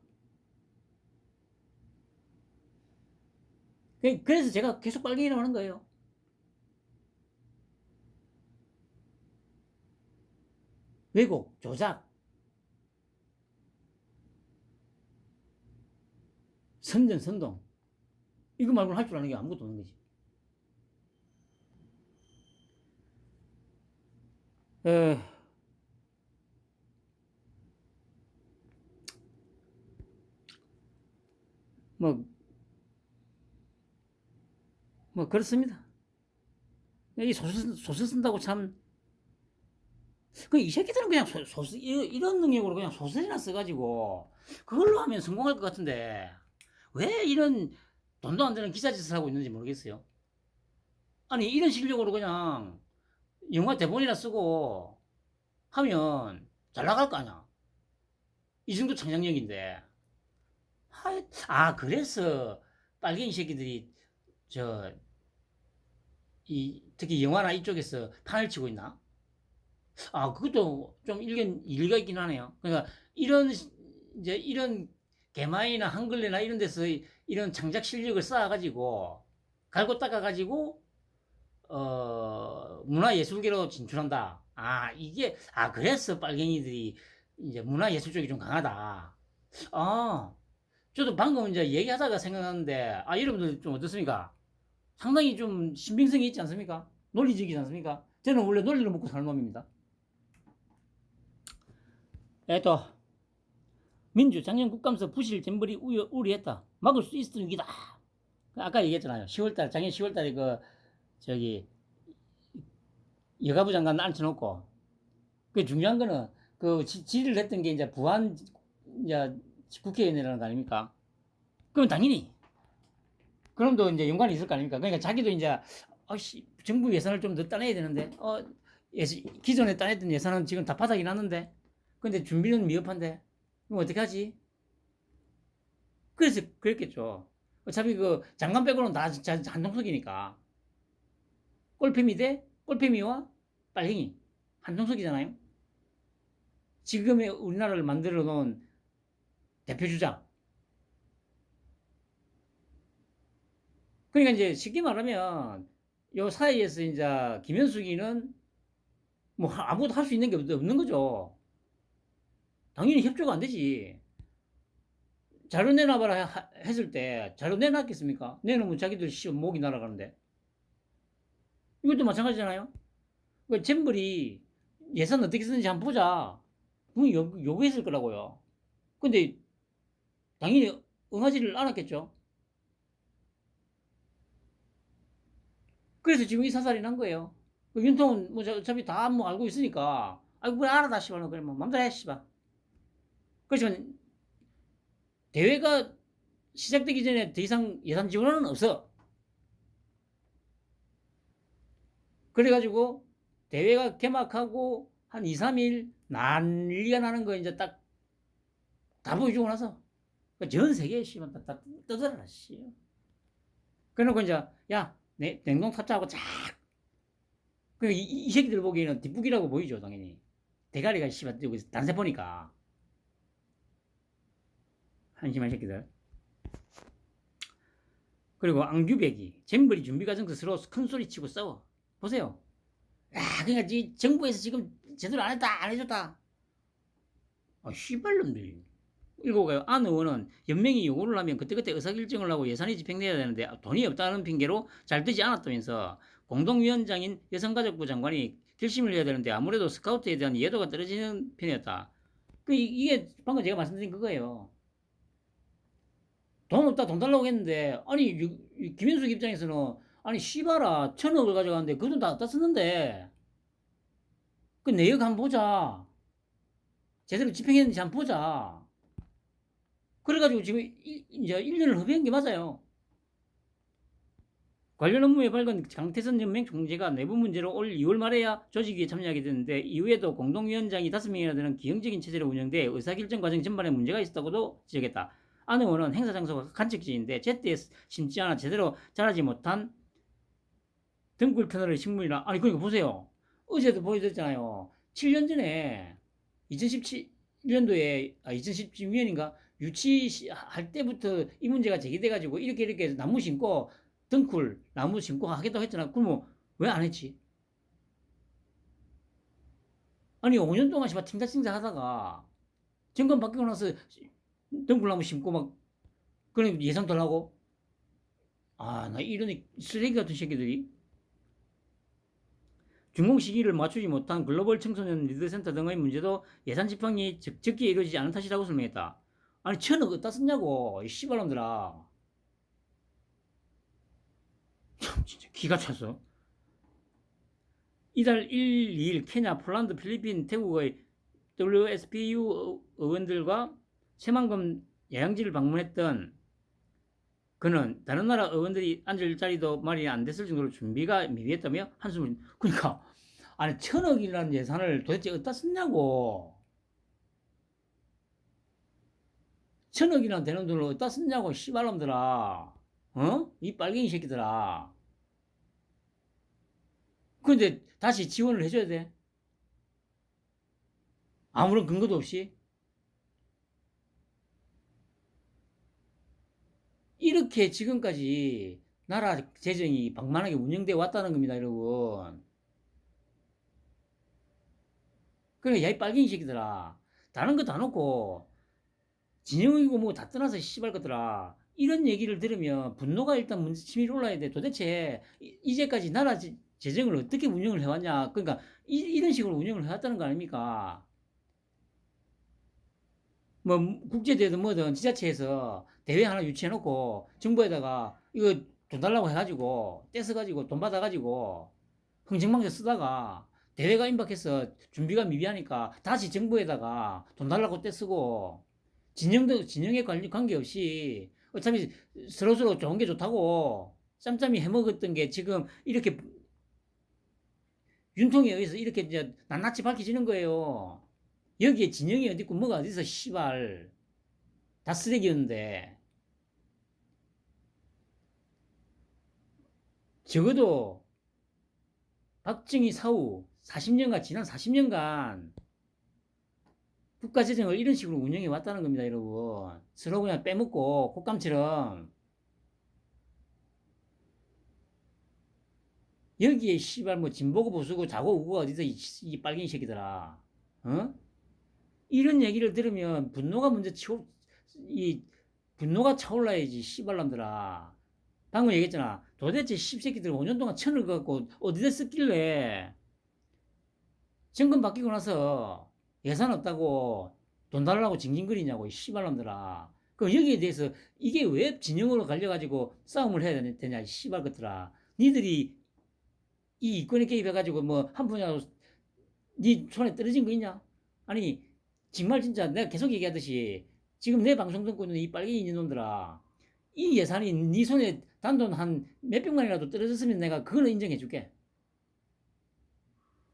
그래서 제가 계속 빨갱이라고 하는 거예요. 왜곡, 조작, 선전, 선동. 이거 말고는 할 줄 아는 게 아무것도 없는 거지. 뭐, 뭐, 그렇습니다. 이 소설 쓴다고 참. 이 새끼들은 그냥 이런 능력으로 그냥 소설이나 써가지고, 그걸로 하면 성공할 것 같은데, 왜 이런 돈도 안 되는 기자짓을 하고 있는지 모르겠어요. 아니, 이런 실력으로 그냥 영화 대본이나 쓰고 하면 잘 나갈 거 아니야. 이 정도 창작력인데. 그래서 빨갱이 새끼들이 저 특히 영화나 이쪽에서 판을 치고 있나? 그것도 좀 일리가 있긴 하네요. 그러니까 이런 개마이나 한글레나 이런 데서 이런 창작 실력을 쌓아가지고 갈고 닦아가지고 문화예술계로 진출한다. 그래서 빨갱이들이 이제 문화예술 쪽이 좀 강하다. 저도 방금 이제 얘기하다가 생각났는데, 여러분들 좀 어떻습니까? 상당히 좀 신빙성이 있지 않습니까? 논리적이지 않습니까? 저는 원래 논리를 먹고 사는 놈입니다. 또 민주 작년 국감에서 부실 잼버리 우려했다. 막을 수 있을 위기다. 아까 얘기했잖아요. 작년 10월달에 저기 여가부 장관 앉혀놓고 그 중요한 거는 질의를 했던 게 이제 부안 이제 국회의원이라는 거 아닙니까? 그럼 당연히 그럼도 이제 연관이 있을 거 아닙니까? 그러니까 자기도 이제 정부 예산을 좀 더 따내야 되는데 기존에 따냈던 예산은 지금 다 바닥이 났는데 근데 준비는 미흡한데 그럼 어떻게 하지? 그래서 그랬겠죠. 어차피 장관 빼고는 다 한동석이니까. 꼴팸이 대 꼴팸이와 빨갱이 한정석이잖아요. 지금의 우리나라를 만들어 놓은 대표 주자. 그러니까 이제 쉽게 말하면 요 사이에서 이제 김현숙이는 뭐 아무것도 할 수 있는 게 없는 거죠. 당연히 협조가 안 되지. 자료 내놔봐라 했을 때 자료 내놨겠습니까? 내놓으면 자기들 목이 날아가는데. 이것도 마찬가지잖아요. 그 잼버리 예산 어떻게 쓰는지 한번 보자. 분명히 요구했을 거라고요. 근데 당연히 응하지를 않았겠죠. 그래서 지금 이 사살이 난 거예요. 그 윤통은 뭐 어차피 다 뭐 알고 있으니까 아이고 그래 알아 다 씨발 그래 뭐 맘대로 해 씨발. 그렇지만 대회가 시작되기 전에 더 이상 예산 지원은 없어. 그래가지고 대회가 개막하고 한 2, 3일 난리가 나는 거 이제 딱 다 보여주고 나서 전 세계에 씨발 다 떠들어라 씨. 그래놓고 이제 야 냉동 탑차하고 쫙 이 새끼들 보기에는 뒷북이라고 보이죠 당연히. 대가리가 씨발 여기 단세 보니까 한심한 새끼들. 그리고 앙규백이 잼버리 준비 과정에서 서로 큰 소리 치고 싸워. 보세요. 야, 그러니까 정부에서 지금 제대로 안 했다, 안 해줬다. 아, 씨발놈들. 읽어가요. 안 의원은 연맹이 요구를 하면 그때그때 의사결정을 하고 예산이 집행돼야 되는데 돈이 없다는 핑계로 잘 되지 않았다면서 공동위원장인 여성가족부 장관이 결심을 해야 되는데 아무래도 스카우트에 대한 이해도가 떨어지는 편이었다. 이게 방금 제가 말씀드린 그거예요. 돈 없다 돈 달라고 했는데 아니 김현숙 입장에서는 아니 씨발아 1,000억을 가져가는데 그 돈 다 어디다 썼는데 그 내역 한번 보자. 제대로 집행했는지 한번 보자. 그래가지고 지금 이제 1년을 허비한 게 맞아요. 관련 업무에 밝은 강태선 연맹 총재가 내부 문제로 올 2월 말에야 조직위에 참여하게 됐는데 이후에도 공동위원장이 5명이나 되는 기형적인 체제로 운영돼 의사결정 과정 전반에 문제가 있었다고도 지적했다. 안 의원은 행사 장소가 간척지인데 제때에 심지 않아 제대로 자라지 못한 등굴 터널의 식물이나 아니 그러니까 보세요. 어제도 보여드렸잖아요. 7년 전에 2017년도에 2017년인가 유치할 때부터 이 문제가 제기돼가지고 이렇게 나무 심고 등굴 나무 심고 하겠다고 했잖아. 그러면 왜 안 했지? 아니 5년 동안 씨발 팅자팅자 하다가 정권 바뀌고 나서 등굴나무 심고 막 그런 예산 달라고? 아 나 이런 쓰레기 같은 새끼들이 준공 시기를 맞추지 못한 글로벌 청소년 리더센터 등의 문제도 예산 집행이 적기에 이루어지지 않은 탓이라고 설명했다. 아니 1,000억 어디다 썼냐고 이 씨발놈들아. 참 진짜 기가 차서. 이달 1, 2일 케냐, 폴란드, 필리핀, 태국의 WSPU 의원들과 새만금 야영지를 방문했던 그는 다른 나라 의원들이 앉을 자리도 말이 안 됐을 정도로 준비가 미비했다며 한숨을 그러니까 아니 1,000억이라는 예산을 도대체 어디다 썼냐고 1,000억이나 되는 돈을 어디다 썼냐고 씨발놈들아 어? 이 빨갱이 새끼들아 근데 다시 지원을 해줘야 돼 아무런 근거도 없이 이렇게 지금까지 나라 재정이 방만하게 운영돼 왔다는 겁니다 여러분 그러니까 야이 빨갱이 새끼들아 다른 거 다 놓고 진영이고 뭐 다 떠나서 씨발 것들아 이런 얘기를 들으면 분노가 일단 문제 치밀어 올라야 돼 도대체 이제까지 나라 재정을 어떻게 운영을 해왔냐 그러니까 이런 식으로 운영을 해왔다는 거 아닙니까 뭐 국제대회든 뭐든 지자체에서 대회 하나 유치해놓고 정부에다가 이거 돈 달라고 해가지고 떼서가지고 돈 받아가지고 흥청망청 쓰다가 대회가 임박해서 준비가 미비하니까 다시 정부에다가 돈 달라고 떼쓰고 진영에 관계없이 어차피 서로서로 좋은 게 좋다고 짬짬이 해먹었던 게 지금 이렇게 윤통에 의해서 이렇게 이제 낱낱이 밝혀지는 거예요. 여기에 진영이 어디 있고 뭐가 어디서 씨발 다 쓰레기였는데 적어도 박정희 사후 40년간, 지난 40년간 국가재정을 이런 식으로 운영해 왔다는 겁니다, 여러분. 서로 그냥 빼먹고, 곶감처럼. 여기에 씨발 뭐 진보고 보수고 자고 우고가 어디서 이 빨갱이 새끼들아. 어? 이런 얘기를 들으면 이 분노가 차올라야지, 씨발람들아. 방금 얘기했잖아. 도대체 씹새끼들 5년 동안 천을 갖고 어디다 썼길래 정권 바뀌고 나서 예산 없다고 돈 달라고 징징거리냐고, 이 씨발놈들아. 그럼 여기에 대해서 이게 왜 진영으로 갈려가지고 싸움을 해야 되냐, 이 씨발 것들아. 니들이 이 이권에 개입해가지고 뭐 한 푼이라도 니 손에 떨어진 거 있냐? 아니, 정말 진짜 내가 계속 얘기하듯이 지금 내 방송 듣고 있는 이 빨갱이 놈들아. 이 예산이 니 손에 단돈 한 몇백만이라도 떨어졌으면 내가 그거는 인정해 줄게.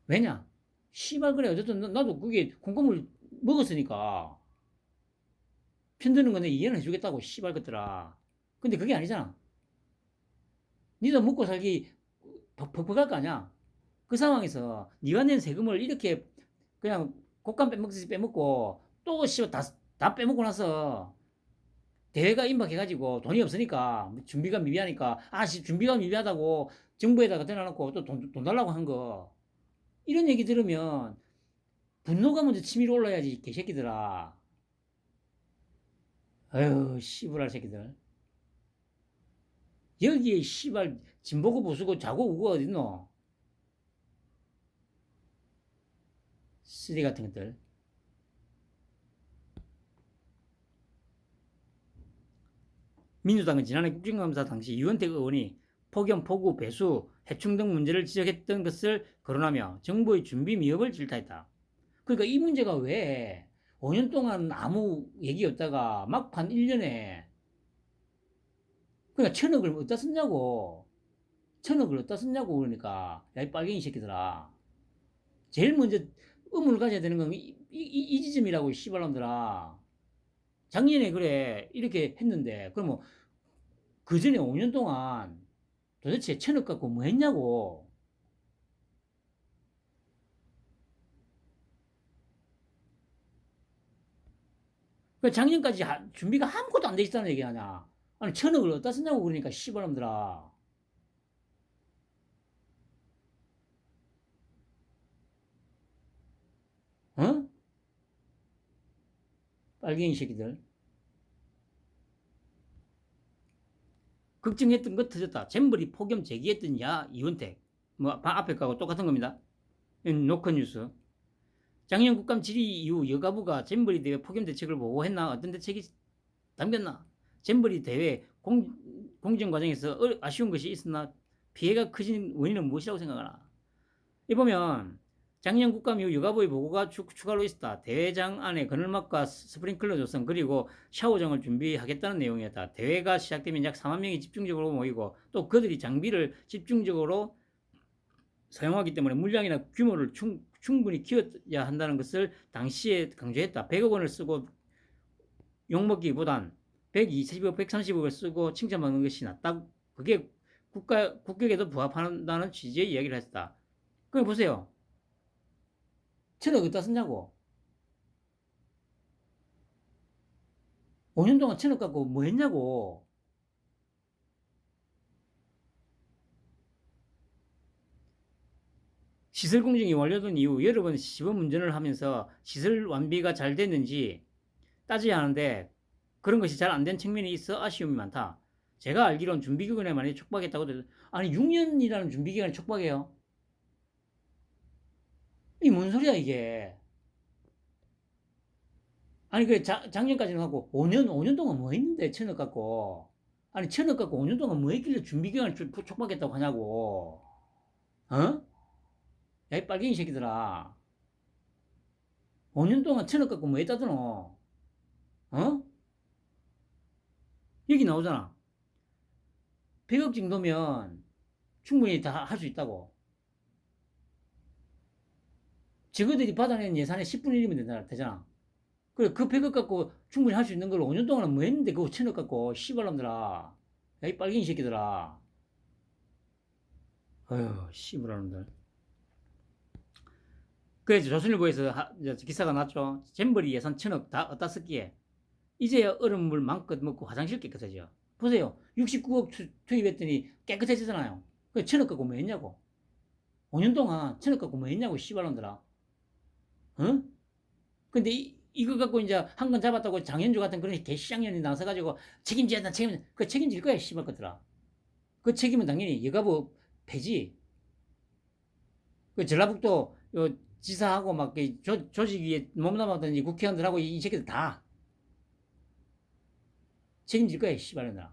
왜냐? 씨발 그래. 어쨌든 나도 그게 콩고물 먹었으니까 편드는 건데 이해는 해주겠다고, 씨발 것들아. 근데 그게 아니잖아. 니도 먹고 살기 벅벅할 거 아니야. 그 상황에서 니가 낸 세금을 이렇게 그냥 곶감 빼먹듯이 빼먹고 또 씨발 다 빼먹고 나서 대회가 임박해가지고 돈이 없으니까 준비가 미비하니까 준비가 미비하다고 정부에다가 대놔놓고 또 돈 달라고 한 거. 이런 얘기 들으면 분노가 먼저 치밀어 올라야지, 개새끼들아. 아유, 씨부랄 새끼들. 여기에 씨발 진보고 보수고 자고 우고 어딨노? 쓰레기 같은 것들. 민주당은 지난해 국정감사 당시 유은택 의원이 폭염, 폭우, 배수, 해충 등 문제를 지적했던 것을 거론하며 정부의 준비 미흡을 질타했다. 그러니까 이 문제가 왜 5년 동안 아무 얘기 없다가 막판 1년에 그러니까 천억을 어디다 썼냐고. 천억을 어디다 썼냐고. 그러니까 야, 이 빨갱이 새끼들아. 제일 먼저 의문을 가져야 되는 건 이 지점이라고, 이 씨발놈들아. 작년에 그래 이렇게 했는데 그러면 그 전에 5년 동안 도대체 천억 갖고 뭐 했냐고. 그 작년까지 준비가 아무것도 안 돼 있다는 얘기 하냐. 아니, 천억을 어디다 쓰냐고. 그러니까 씨발놈들아. 어? 빨갱이 새끼들. 걱정했던 거 터졌다. 잼버리 폭염 제기했던 야 이원택. 뭐 앞에 거하고 똑같은 겁니다. 노컷 뉴스. 작년 국감 질의 이후 여가부가 잼버리 대회 폭염 대책을 보고했나? 어떤 대책이 담겼나? 잼버리 대회 공정 과정에서 아쉬운 것이 있었나? 피해가 커진 원인은 무엇이라고 생각하나? 이 보면 작년 국감 이후 여가부의 보고가 추가로 있었다. 대회장 안에 그늘막과 스프링클러 조성 그리고 샤워장을 준비하겠다는 내용이었다. 대회가 시작되면 약 4만 명이 집중적으로 모이고 또 그들이 장비를 집중적으로 사용하기 때문에 물량이나 규모를 충분히 키워야 한다는 것을 당시에 강조했다. 100억 원을 쓰고 욕먹기보단 120억, 130억을 쓰고 칭찬받는 것이 낫다. 그게 국격에도 부합한다는 취지의 이야기를 했다. 그럼 보세요. 천억 어디다 썼냐고. 5년 동안 천억 갖고 뭐 했냐고. 시설 공정이 완료된 이후 여러 번 시범 운전을 하면서 시설 완비가 잘 됐는지 따져야 하는데 그런 것이 잘 안 된 측면이 있어 아쉬움이 많다. 제가 알기로는 준비기간에 많이 촉박했다고. 아니 6년이라는 준비기간에 촉박해요? 이 뭔 소리야 이게. 아니 그래 작년까지는 하고 5년 동안 뭐 했는데 천억 갖고. 아니 천억 갖고 5년 동안 뭐 했길래 준비기간을 촉박했다고 하냐고. 어? 야, 이 빨갱이 새끼들아. 5년 동안 천억 갖고 뭐 했다더노? 어? 여기 나오잖아. 100억 정도면 충분히 다 할 수 있다고. 저거들이 받아낸 예산의 10분의 1이면 되잖아. 그래, 그 100억 갖고 충분히 할 수 있는 걸 5년 동안 뭐 했는데 그거 천억 갖고, 씨발놈들아. 야, 이 빨갱이 새끼들아. 어휴, 씨발놈들. 그래서 조선일보에서 기사가 났죠. 잼버리 예산 1,000억 다 어디다 썼기에. 이제야 얼음물 마음껏 먹고 화장실 깨끗해져. 보세요. 69억 투입했더니 깨끗해지잖아요. 그 1,000억 갖고 뭐 했냐고. 5년 동안 1,000억 갖고 뭐 했냐고, 씨발놈들아. 응? 근데 이거 갖고 이제 한 건 잡았다고 장현주 같은 그런 개시장년이 나서가지고 책임져야 된다, 그 책임질 거야, 씨발 것들아. 그 책임은 당연히 여가부 폐지. 그 전라북도 요 지사하고 막 조직위에 몸담았던 국회의원들하고 이 새끼들 다 책임질 거야, 씨발놈들아.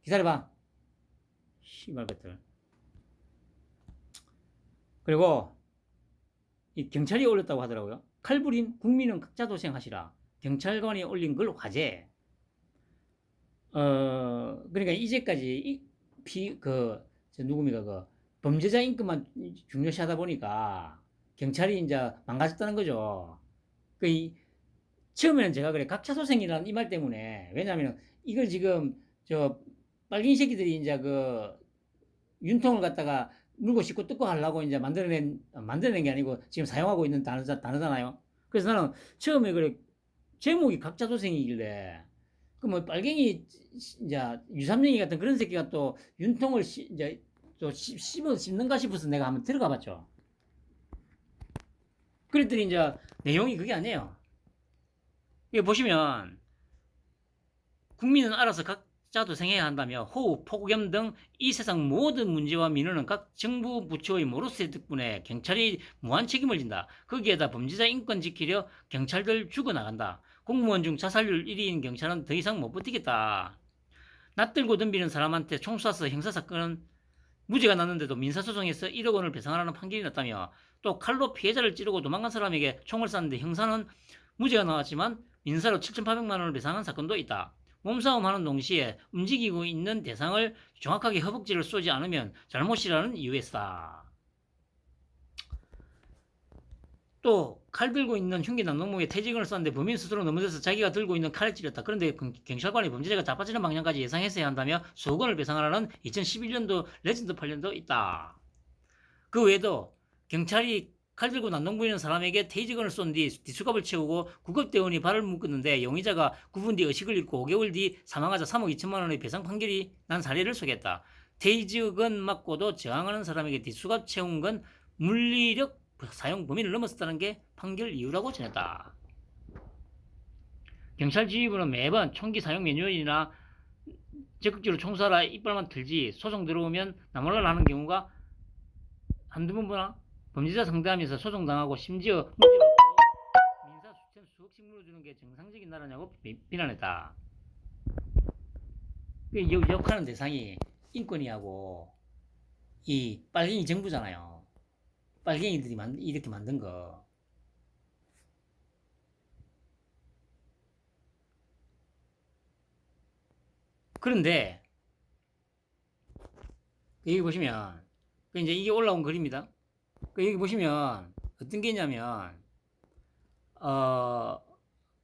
기다려봐. 씨발 것들. 그리고 이 경찰이 올렸다고 하더라고요. 칼부림 국민은 각자 도생하시라. 경찰관이 올린 걸 화제. 그러니까 이제까지 누굽니까 그 범죄자 인권만 중요시하다 보니까 경찰이 이제 망가졌다는 거죠. 처음에는 제가 그래 각자 소생이라는 이 말 때문에, 왜냐하면 이걸 지금 저 빨갱이 새끼들이 이제 그 윤통을 갖다가 물고 씻고 뜯고 하려고 이제 만들어낸 게 아니고 지금 사용하고 있는 단어잖아요. 그래서 나는 처음에 그래 제목이 각자 소생이길래 그 뭐 빨갱이 이제 유삼룡이 같은 그런 새끼가 또 윤통을 이제 또 씹는가 싶어서 내가 한번 들어가 봤죠. 그랬더니 이제 내용이 그게 아니에요. 이게 보시면 국민은 알아서 각자 도생해야 한다며 호우, 폭염 등 이 세상 모든 문제와 민원은 각 정부 부처의 모르쇠 덕분에 경찰이 무한 책임을 진다. 거기에다 범죄자 인권 지키려 경찰들 죽어나간다. 공무원 중 자살률 1위인 경찰은 더 이상 못 버티겠다. 낯들고 덤비는 사람한테 총 쏴서 형사사건은 무죄가 났는데도 민사소송에서 1억 원을 배상하라는 판결이 났다며, 또 칼로 피해자를 찌르고 도망간 사람에게 총을 쐈는데 형사는 무죄가 나왔지만 민사로 7,800만 원을 배상한 사건도 있다. 몸싸움하는 동시에 움직이고 있는 대상을 정확하게 허벅지를 쏘지 않으면 잘못이라는 이유였다. 또 칼 들고 있는 흉기 남동무에 퇴직을 쐈는데 범인 스스로 넘어져서 자기가 들고 있는 칼에 찔렸다. 그런데 경찰관이 범죄자가 자빠지는 방향까지 예상했어야 한다며 수억 원을 배상하라는 2011년도 레전드 판례도 있다. 그 외에도 경찰이 칼 들고 난동 부리는 사람에게 테이저건을 쏜 뒤 뒷수갑을 채우고 구급대원이 발을 묶었는데 용의자가 9분 뒤 의식을 잃고 5개월 뒤 사망하자 3억 2천만 원의 배상 판결이 난 사례를 소개했다. 테이저건 맞고도 저항하는 사람에게 뒷수갑 채운 건 물리력 사용 범위를 넘었다는 게 판결 이유라고 전했다. 경찰 지휘부는 매번 총기 사용 매뉴얼이나 적극적으로 총쏴라 이빨만 틀지 소송 들어오면 나몰라 하는 경우가 한두 번보나 범죄자 상대하면서 소송당하고 심지어 무죄를 받고 민사 수천 수억씩 물어주는 게 정상적인 나라냐고 비난했다. 욕하는 대상이 인권위하고 이 빨갱이 정부잖아요. 빨갱이들이 이렇게 만든 거. 그런데 여기 보시면 이제 이게 올라온 글입니다. 여기 보시면 어떤 게 있냐면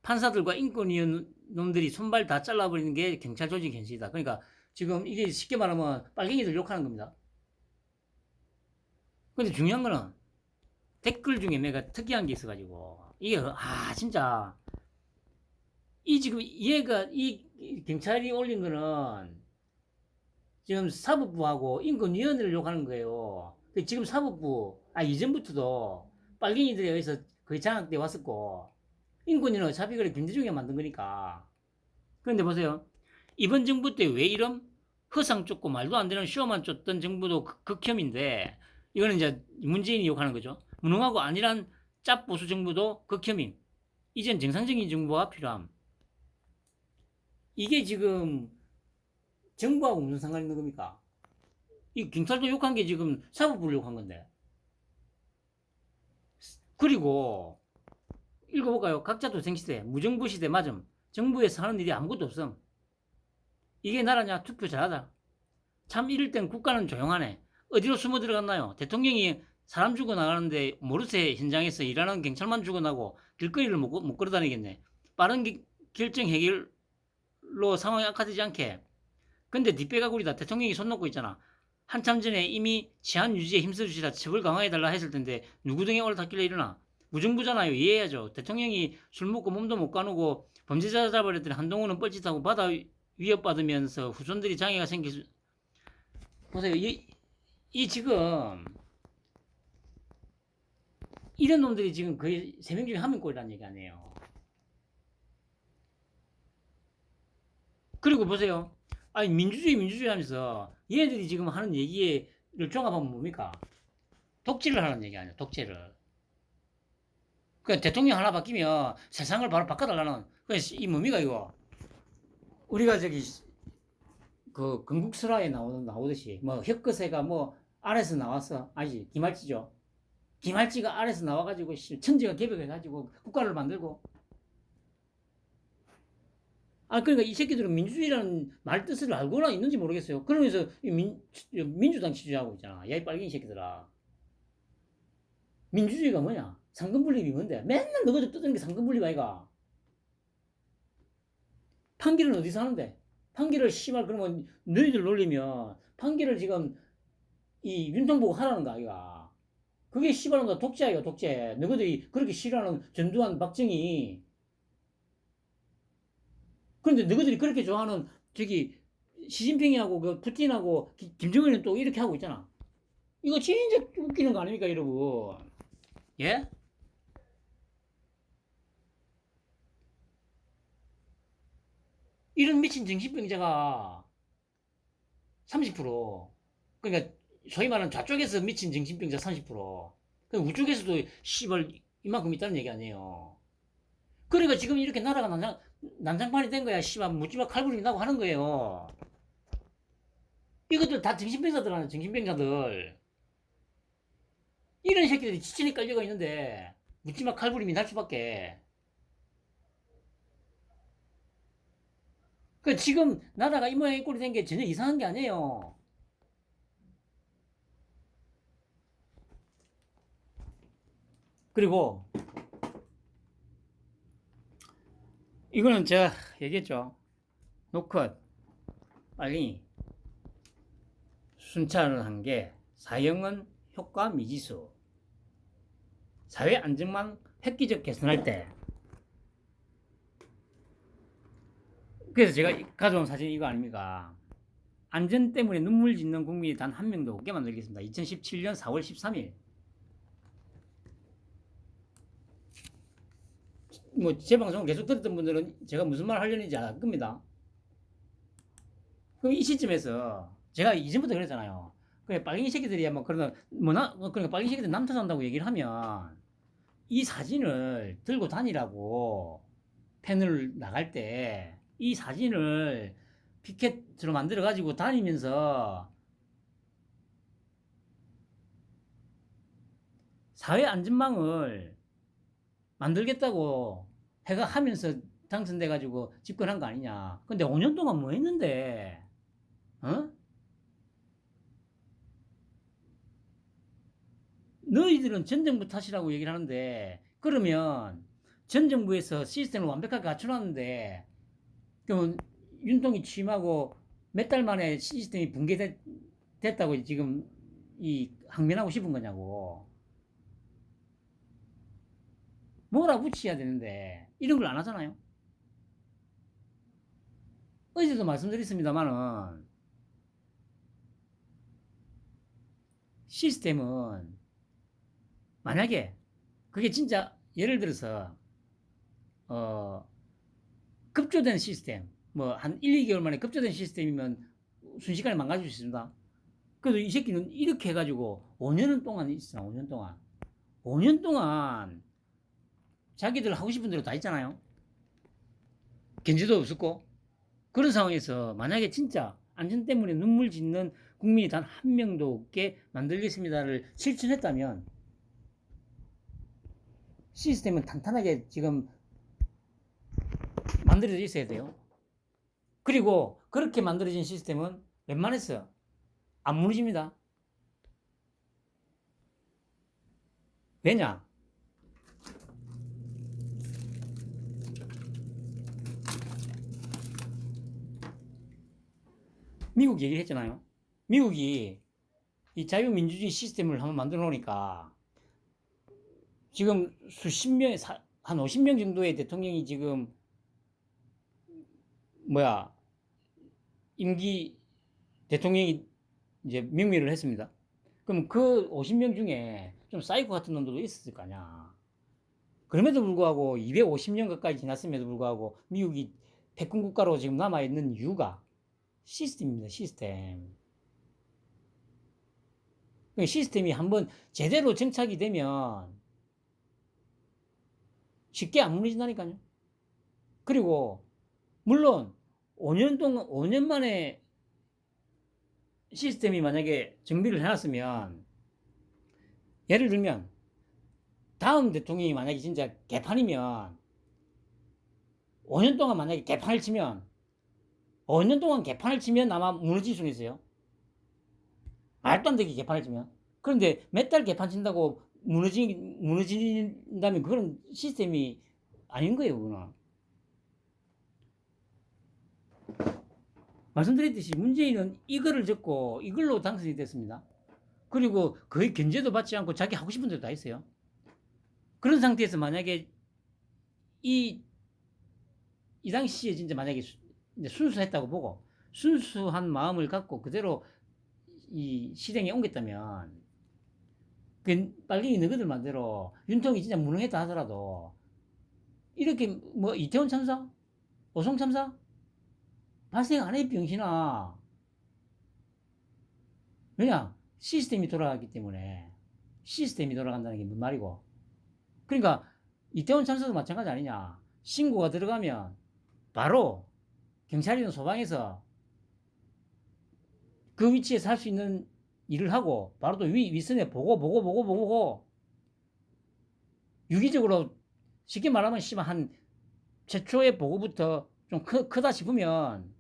판사들과 인권위원 놈들이 손발 다 잘라버리는 게 경찰 조직 현실이다. 그러니까 지금 이게 쉽게 말하면 빨갱이들 욕하는 겁니다. 근데 중요한 거는 댓글 중에 내가 특이한 게 있어가지고 이게 진짜 지금 얘가 이 경찰이 올린 거는 지금 사법부하고 인권위원회를 욕하는 거예요. 지금 사법부 이전부터도 빨갱이들에 의해서 거의 장악돼 왔었고 인권위는 어차피 그래 김대중이 만든 거니까. 그런데 보세요. 이번 정부 때 왜 이런 허상 쫓고 말도 안 되는 쇼만 쫓던 정부도 극혐인데, 이거는 이제 문재인이 욕하는 거죠. 무능하고 아니란 짭 보수 정부도 극혐임. 이젠 정상적인 정부가 필요함. 이게 지금 정부하고 무슨 상관이 있는 겁니까? 이 경찰도 욕한 게 지금 사법부를 욕한 건데. 그리고 읽어볼까요? 각자 도생시대, 무정부 시대 맞음. 정부에서 하는 일이 아무것도 없음. 이게 나라냐? 투표 잘하다. 참 이럴 땐 국가는 조용하네. 어디로 숨어 들어갔나요? 대통령이 사람 죽어나가는데 모르쇠 현장에서 일하는 경찰만 죽어나고 길거리를 못 걸어다니겠네. 빠른 결정 해결로 상황이 악화되지 않게. 근데 뒷배가구리다. 대통령이 손 놓고 있잖아. 한참 전에 이미 치안 유지에 힘써주시라 처벌 강화해달라 했을 텐데 누구 등에 올라탔길래 일어나? 무정부잖아요. 이해해야죠. 대통령이 술 먹고 몸도 못 가누고 범죄자 잡아냈더니 한동훈은 뻘짓하고 바다 위협받으면서 후손들이 장애가 생길 수... 보세요. 이 지금 이런 놈들이 지금 거의 3명 중에 1명꼴이라는 얘기 아니에요. 그리고 보세요. 아니 민주주의 하면서 얘네들이 지금 하는 얘기를 종합하면 뭡니까? 독재를 하는 얘기 아니에요. 독재를. 그 대통령 하나 바뀌면 세상을 바로 바꿔달라는 이 뭡니까 이거? 우리가 저기 그 건국설화에 나오듯이 뭐 혁거세가 뭐 아래서 나왔어. 아니지 김할지죠. 김할지가 아래서 나와가지고 천지가 개벽해가지고 국가를 만들고. 아 그러니까 이 새끼들은 민주주의라는 말 뜻을 알고나 있는지 모르겠어요. 그러면서 민주당 지지하고 있잖아. 야 이 빨갱이 새끼들아. 민주주의가 뭐냐? 상권분립이 뭔데? 맨날 너희들 떠드는 게 상권분립 아이가. 판결은 어디서 하는데? 판결을 씨발 그러면 너희들 놀리면 판결을 지금 이 윤통보고 하라는 거 아이가. 그게 씨발은 독재 아이가 독재. 너희들이 그렇게 싫어하는 전두환 박정희. 그런데 너희들이 그렇게 좋아하는 저기 시진핑이하고 그 푸틴하고 김정은은 또 이렇게 하고 있잖아. 이거 진짜 웃기는 거 아닙니까 여러분? 예? 이런 미친 정신병자가 30%. 그러니까 소위 말하는 좌쪽에서 미친 정신병자 30%. 우쪽에서도 씨발 이만큼 있다는 얘기 아니에요. 그러니까 지금 이렇게 나라가 난장판이 된 거야. 씨발 묻지마 칼부림이 나고 하는 거예요. 이것들 다 정신병자들 하는 정신병자들. 이런 새끼들이 지천에 깔려가 있는데 묻지마 칼부림이 날 수밖에. 그 지금 나라가 이 모양 이 꼴이 된 게 전혀 이상한 게 아니에요. 그리고 이거는 제가 얘기했죠. 노컷 빨리 순찰을 한 게 사형은 효과 미지수, 사회 안정망 획기적 개선할 때. 그래서 제가 가져온 사진이 이거 아닙니까? 안전 때문에 눈물 짓는 국민이 단 한 명도 없게 만들겠습니다. 2017년 4월 13일. 뭐 제 방송을 계속 들었던 분들은 제가 무슨 말 하려는지 알 겁니다. 그럼 이 시점에서 제가 이전부터 그랬잖아요. 그래 빨갱이 새끼들이야 뭐 그러나 그러니까 빨갱이 새끼들 남 탓한다고 얘기를 하면 이 사진을 들고 다니라고 펜을 나갈 때 이 사진을 피켓으로 만들어 가지고 다니면서 사회 안전망을 만들겠다고 해가 하면서 당선돼 가지고 집권한 거 아니냐. 근데 5년 동안 뭐 했는데? 어? 너희들은 전 정부 탓이라고 얘기를 하는데 그러면 전 정부에서 시스템을 완벽하게 갖춰놨는데 그럼 윤통이 취임하고 몇 달 만에 시스템이 붕괴됐다고 지금 이 항변하고 싶은 거냐고. 몰아붙여야 되는데 이런 걸 안 하잖아요. 어제도 말씀드렸습니다만은 시스템은 만약에 그게 진짜 예를 들어서 급조된 시스템 뭐 한 1, 2개월 만에 급조된 시스템이면 순식간에 망가질 수 있습니다. 그래도 이 새끼는 이렇게 해가지고 5년 동안 있으나 5년 동안 5년 동안 자기들 하고 싶은 대로 다 했잖아요. 견제도 없었고 그런 상황에서 만약에 진짜 안전 때문에 눈물 짓는 국민이 단 한 명도 없게 만들겠습니다를 실천했다면 시스템은 탄탄하게 지금 만들어져 있어야 돼요. 그리고 그렇게 만들어진 시스템은 웬만해서 안 무너집니다. 왜냐? 미국 얘기를 했잖아요. 미국이 이 자유민주주의 시스템을 한번 만들어 놓으니까 지금 수십 명, 한 50명 정도의 대통령이 지금 뭐야 임기 대통령이 이제 명미를 했습니다. 그럼 그 50명 중에 좀 사이코 같은 놈들도 있었을 거 아니야. 그럼에도 불구하고 250년 가까이 지났음에도 불구하고 미국이 패권 국가로 지금 남아있는 이유가 시스템입니다. 시스템. 시스템이 한번 제대로 정착이 되면 쉽게 안 무너진다니까요. 그리고 물론 5년 동안 5년 만에 시스템이 만약에 정비를 해놨으면 예를 들면 다음 대통령이 만약에 진짜 개판이면 5년 동안 만약에 개판을 치면 5년 동안 개판을 치면 아마 무너질 수는 있어요. 말도 안 되게 개판을 치면. 그런데 몇 달 개판 친다고 무너진다면 그건 시스템이 아닌 거예요, 그거는. 말씀드렸듯이 문재인은 이거를 적고 이걸로 당선이 됐습니다. 그리고 거의 견제도 받지 않고 자기 하고 싶은 대로 다 했어요. 그런 상태에서 만약에 이 당시에 진짜 만약에 순수했다고 보고 순수한 마음을 갖고 그대로 이 시den에 옮겼다면 빨리 너희들 말대로 윤통이 진짜 무능했다 하더라도 이렇게 뭐 이태원 참사, 오송 참사 발생 안 해 병신아. 왜냐 시스템이 돌아가기 때문에. 시스템이 돌아간다는 게 뭔 말이고. 그러니까 이태원 참사도 마찬가지 아니냐. 신고가 들어가면 바로 경찰이나 소방에서 그 위치에서 할 수 있는 일을 하고 바로 또 윗선에 보고 유기적으로 쉽게 말하면 한 최초의 보고부터 좀 크다 싶으면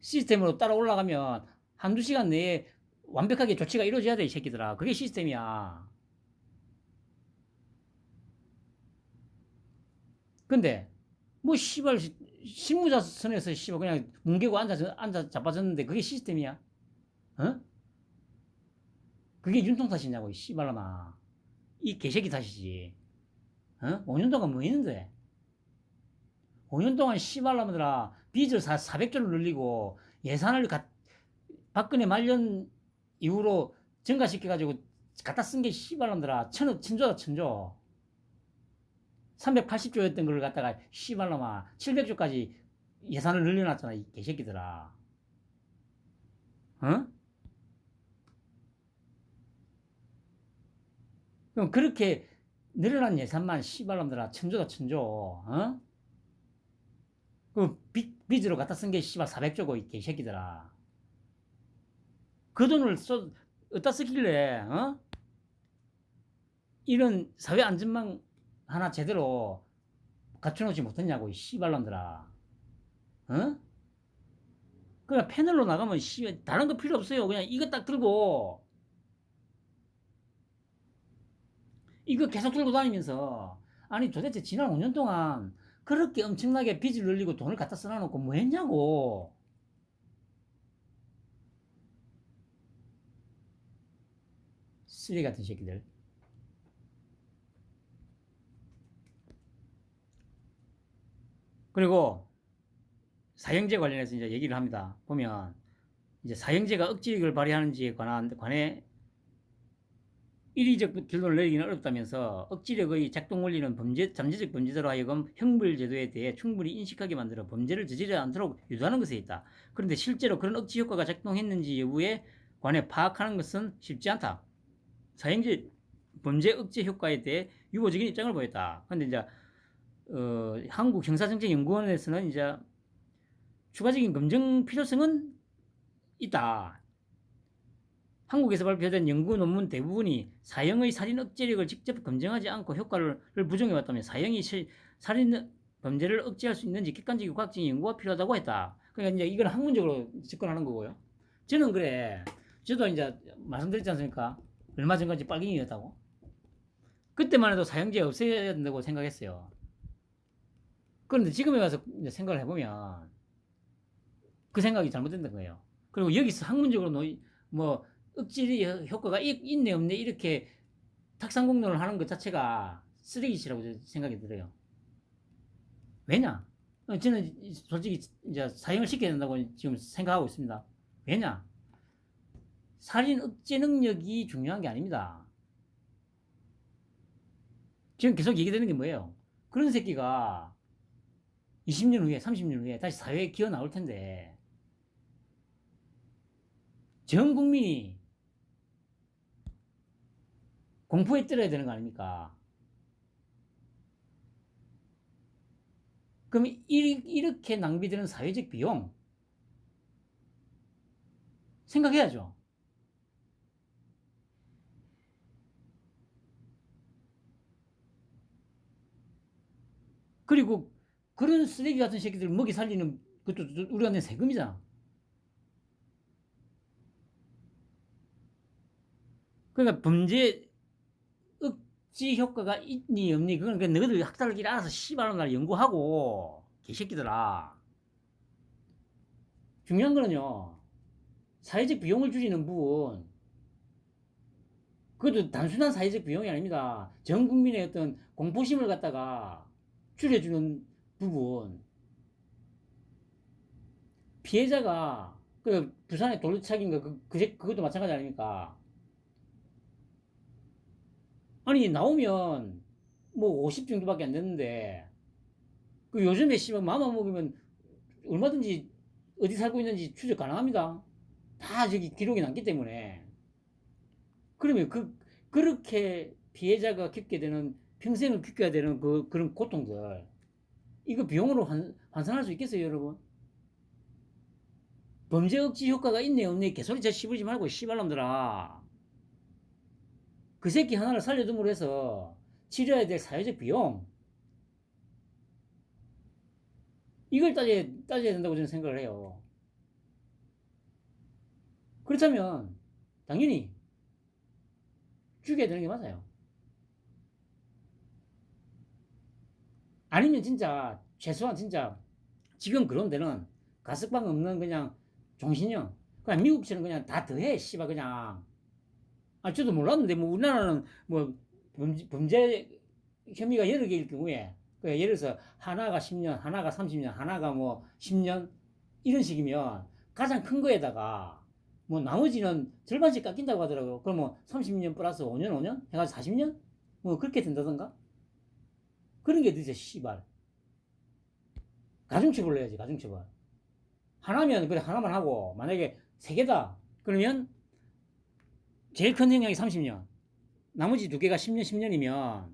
시스템으로 따라 올라가면 한두 시간 내에 완벽하게 조치가 이루어져야 돼, 이 새끼들아. 그게 시스템이야. 근데 뭐 씨발 신무자선에서 씨발 그냥 뭉개고 앉아 자빠졌는데 그게 시스템이야? 어? 그게 윤통 탓이냐고, 이 씨발놈아. 이 개새끼 탓이지. 어? 5년 동안 뭐 했는데? 5년 동안 씨발놈들아 빚을 400조를 늘리고 예산을 박근혜 말년 이후로 증가시켜가지고 갖다 쓴 게 씨발놈들아 천조다 천조. 380조였던 걸 갖다가 씨발놈아 700조까지 예산을 늘려놨잖아, 이 개새끼들아. 어? 그럼 그렇게 늘어난 예산만 씨발놈들아 천조다 천조. 어? 그 빚으로 갖다 쓴 게 씨발 400조고, 이 개새끼들아. 그 돈을 어디다 쓰길래 어? 이런 사회 안전망 하나 제대로 갖춰놓지 못했냐고, 이 씨발놈들아. 어? 그냥 패널로 나가면 다른 거 필요 없어요. 그냥 이거 딱 들고 이거 계속 들고 다니면서 아니 도대체 지난 5년 동안 그렇게 엄청나게 빚을 늘리고 돈을 갖다 써놔놓고 뭐 했냐고. 쓰레기 같은 새끼들. 그리고 사형제 관련해서 이제 얘기를 합니다. 보면 이제 사형제가 억지력을 발휘하는지에 관해 일의적 결론을 내리기는 어렵다면서 억지력의 작동 원리는 잠재적 범죄자로 하여금 형벌제도에 대해 충분히 인식하게 만들어 범죄를 저지르지 않도록 유도하는 것에 있다. 그런데 실제로 그런 억지 효과가 작동했는지 여부에 관해 파악하는 것은 쉽지 않다. 사형제 범죄 억제 효과에 대해 유보적인 입장을 보였다. 그런데 이제 한국 형사정책연구원에서는 이제 추가적인 검증 필요성은 있다. 한국에서 발표된 연구 논문 대부분이 사형의 살인 억제력을 직접 검증하지 않고 효과를 부정해왔다며 사형이 살인 범죄를 억제할 수 있는지 객관적이고 과학적인 연구가 필요하다고 했다. 그러니까 이제 이건 학문적으로 접근하는 거고요. 저는 그래. 저도 이제 말씀드렸지 않습니까? 얼마 전까지 빨갱이였다고. 그때만 해도 사형제 없애야 된다고 생각했어요. 그런데 지금에 와서 생각을 해보면 그 생각이 잘못된다는 거예요. 그리고 여기서 학문적으로 뭐 억지 효과가 있네 없네 이렇게 탁상 공론을 하는 것 자체가 쓰레기시라고 생각이 들어요. 왜냐? 저는 솔직히 이제 사형을 시켜야 된다고 지금 생각하고 있습니다. 왜냐? 살인 억제 능력이 중요한 게 아닙니다. 지금 계속 얘기되는 게 뭐예요? 그런 새끼가 20년 후에, 30년 후에 다시 사회에 기어 나올 텐데, 전 국민이 공포에 떨어야 되는 거 아닙니까? 그럼 이렇게 낭비되는 사회적 비용 생각해야죠. 그리고 그런 쓰레기 같은 새끼들 먹이 살리는 것도 우리가 낸 세금이잖아. 그러니까 범죄 억지 효과가 있니 없니 그건 그냥 너희들 학살끼리 알아서 씨발하는 날 연구하고 개새끼들아. 중요한 거는요. 사회적 비용을 줄이는 부분 그것도 단순한 사회적 비용이 아닙니다. 전 국민의 어떤 공포심을 갖다가 줄여주는 부분 피해자가 그 부산의 돌차기인가 그것도 마찬가지 아닙니까? 아니 나오면 뭐 50 정도밖에 안 됐는데 그 요즘에 씨발 마음 먹으면 얼마든지 어디 살고 있는지 추적 가능합니다. 다 저기 기록이 남기 때문에 그러면 그렇게 피해자가 겪게 되는 평생을 겪어야 되는 그런 고통들 이거 비용으로 환산할 수 있겠어요 여러분? 범죄 억지 효과가 있네 없네 개소리 저 씹으지 말고 씨발놈들아 그 새끼 하나를 살려둠으로 해서 치료해야 될 사회적 비용 이걸 따져야 된다고 저는 생각을 해요. 그렇다면 당연히 죽여야 되는 게 맞아요. 아니면 진짜 최소한 진짜 지금 그런 데는 가석방 없는 그냥 종신형 그냥 미국처럼 그냥 다 더해 씨발 그냥 저도 몰랐는데 뭐 우리나라는 뭐 범죄 혐의가 여러 개일 경우에 예를 들어서 하나가 10년 하나가 30년 하나가 뭐 10년 이런 식이면 가장 큰 거에다가 뭐 나머지는 절반씩 깎인다고 하더라고요. 그럼 뭐 30년 플러스 5년 5년 해가지고 40년 뭐 그렇게 된다던가 그런 게 어디서 씨발 가중처벌 해야지 가중처벌 하나면 그래 하나만 하고 만약에 세 개다 그러면 제일 큰 형량이 30년 나머지 두 개가 10년 10년이면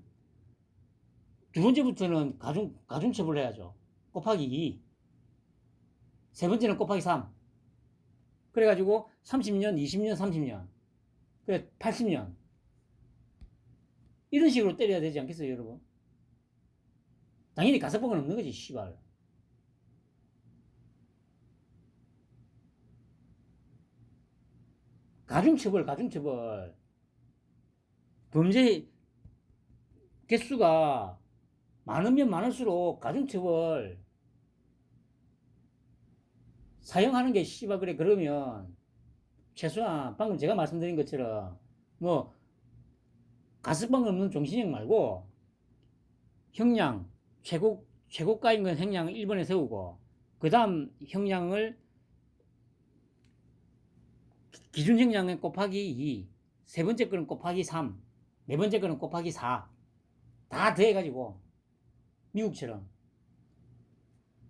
두 번째부터는 가중처벌 해야죠. 곱하기 2. 세 번째는 곱하기 3. 그래가지고 30년, 20년, 30년. 그래, 80년. 이런 식으로 때려야 되지 않겠어요, 여러분? 당연히 가석방은 없는 거지, 씨발. 가중처벌, 가중처벌. 범죄 개수가 많으면 많을수록 가중처벌 사용하는 게 씨발 그래 그러면 최소한 방금 제가 말씀드린 것처럼 뭐 가석방 없는 종신형 말고 형량 최고가인 건 형량을 1번에 세우고 그 다음 형량을 기준 형량에 곱하기 2, 세 번째 거는 곱하기 3, 네 번째 거는 곱하기 4, 다 더해가지고 미국처럼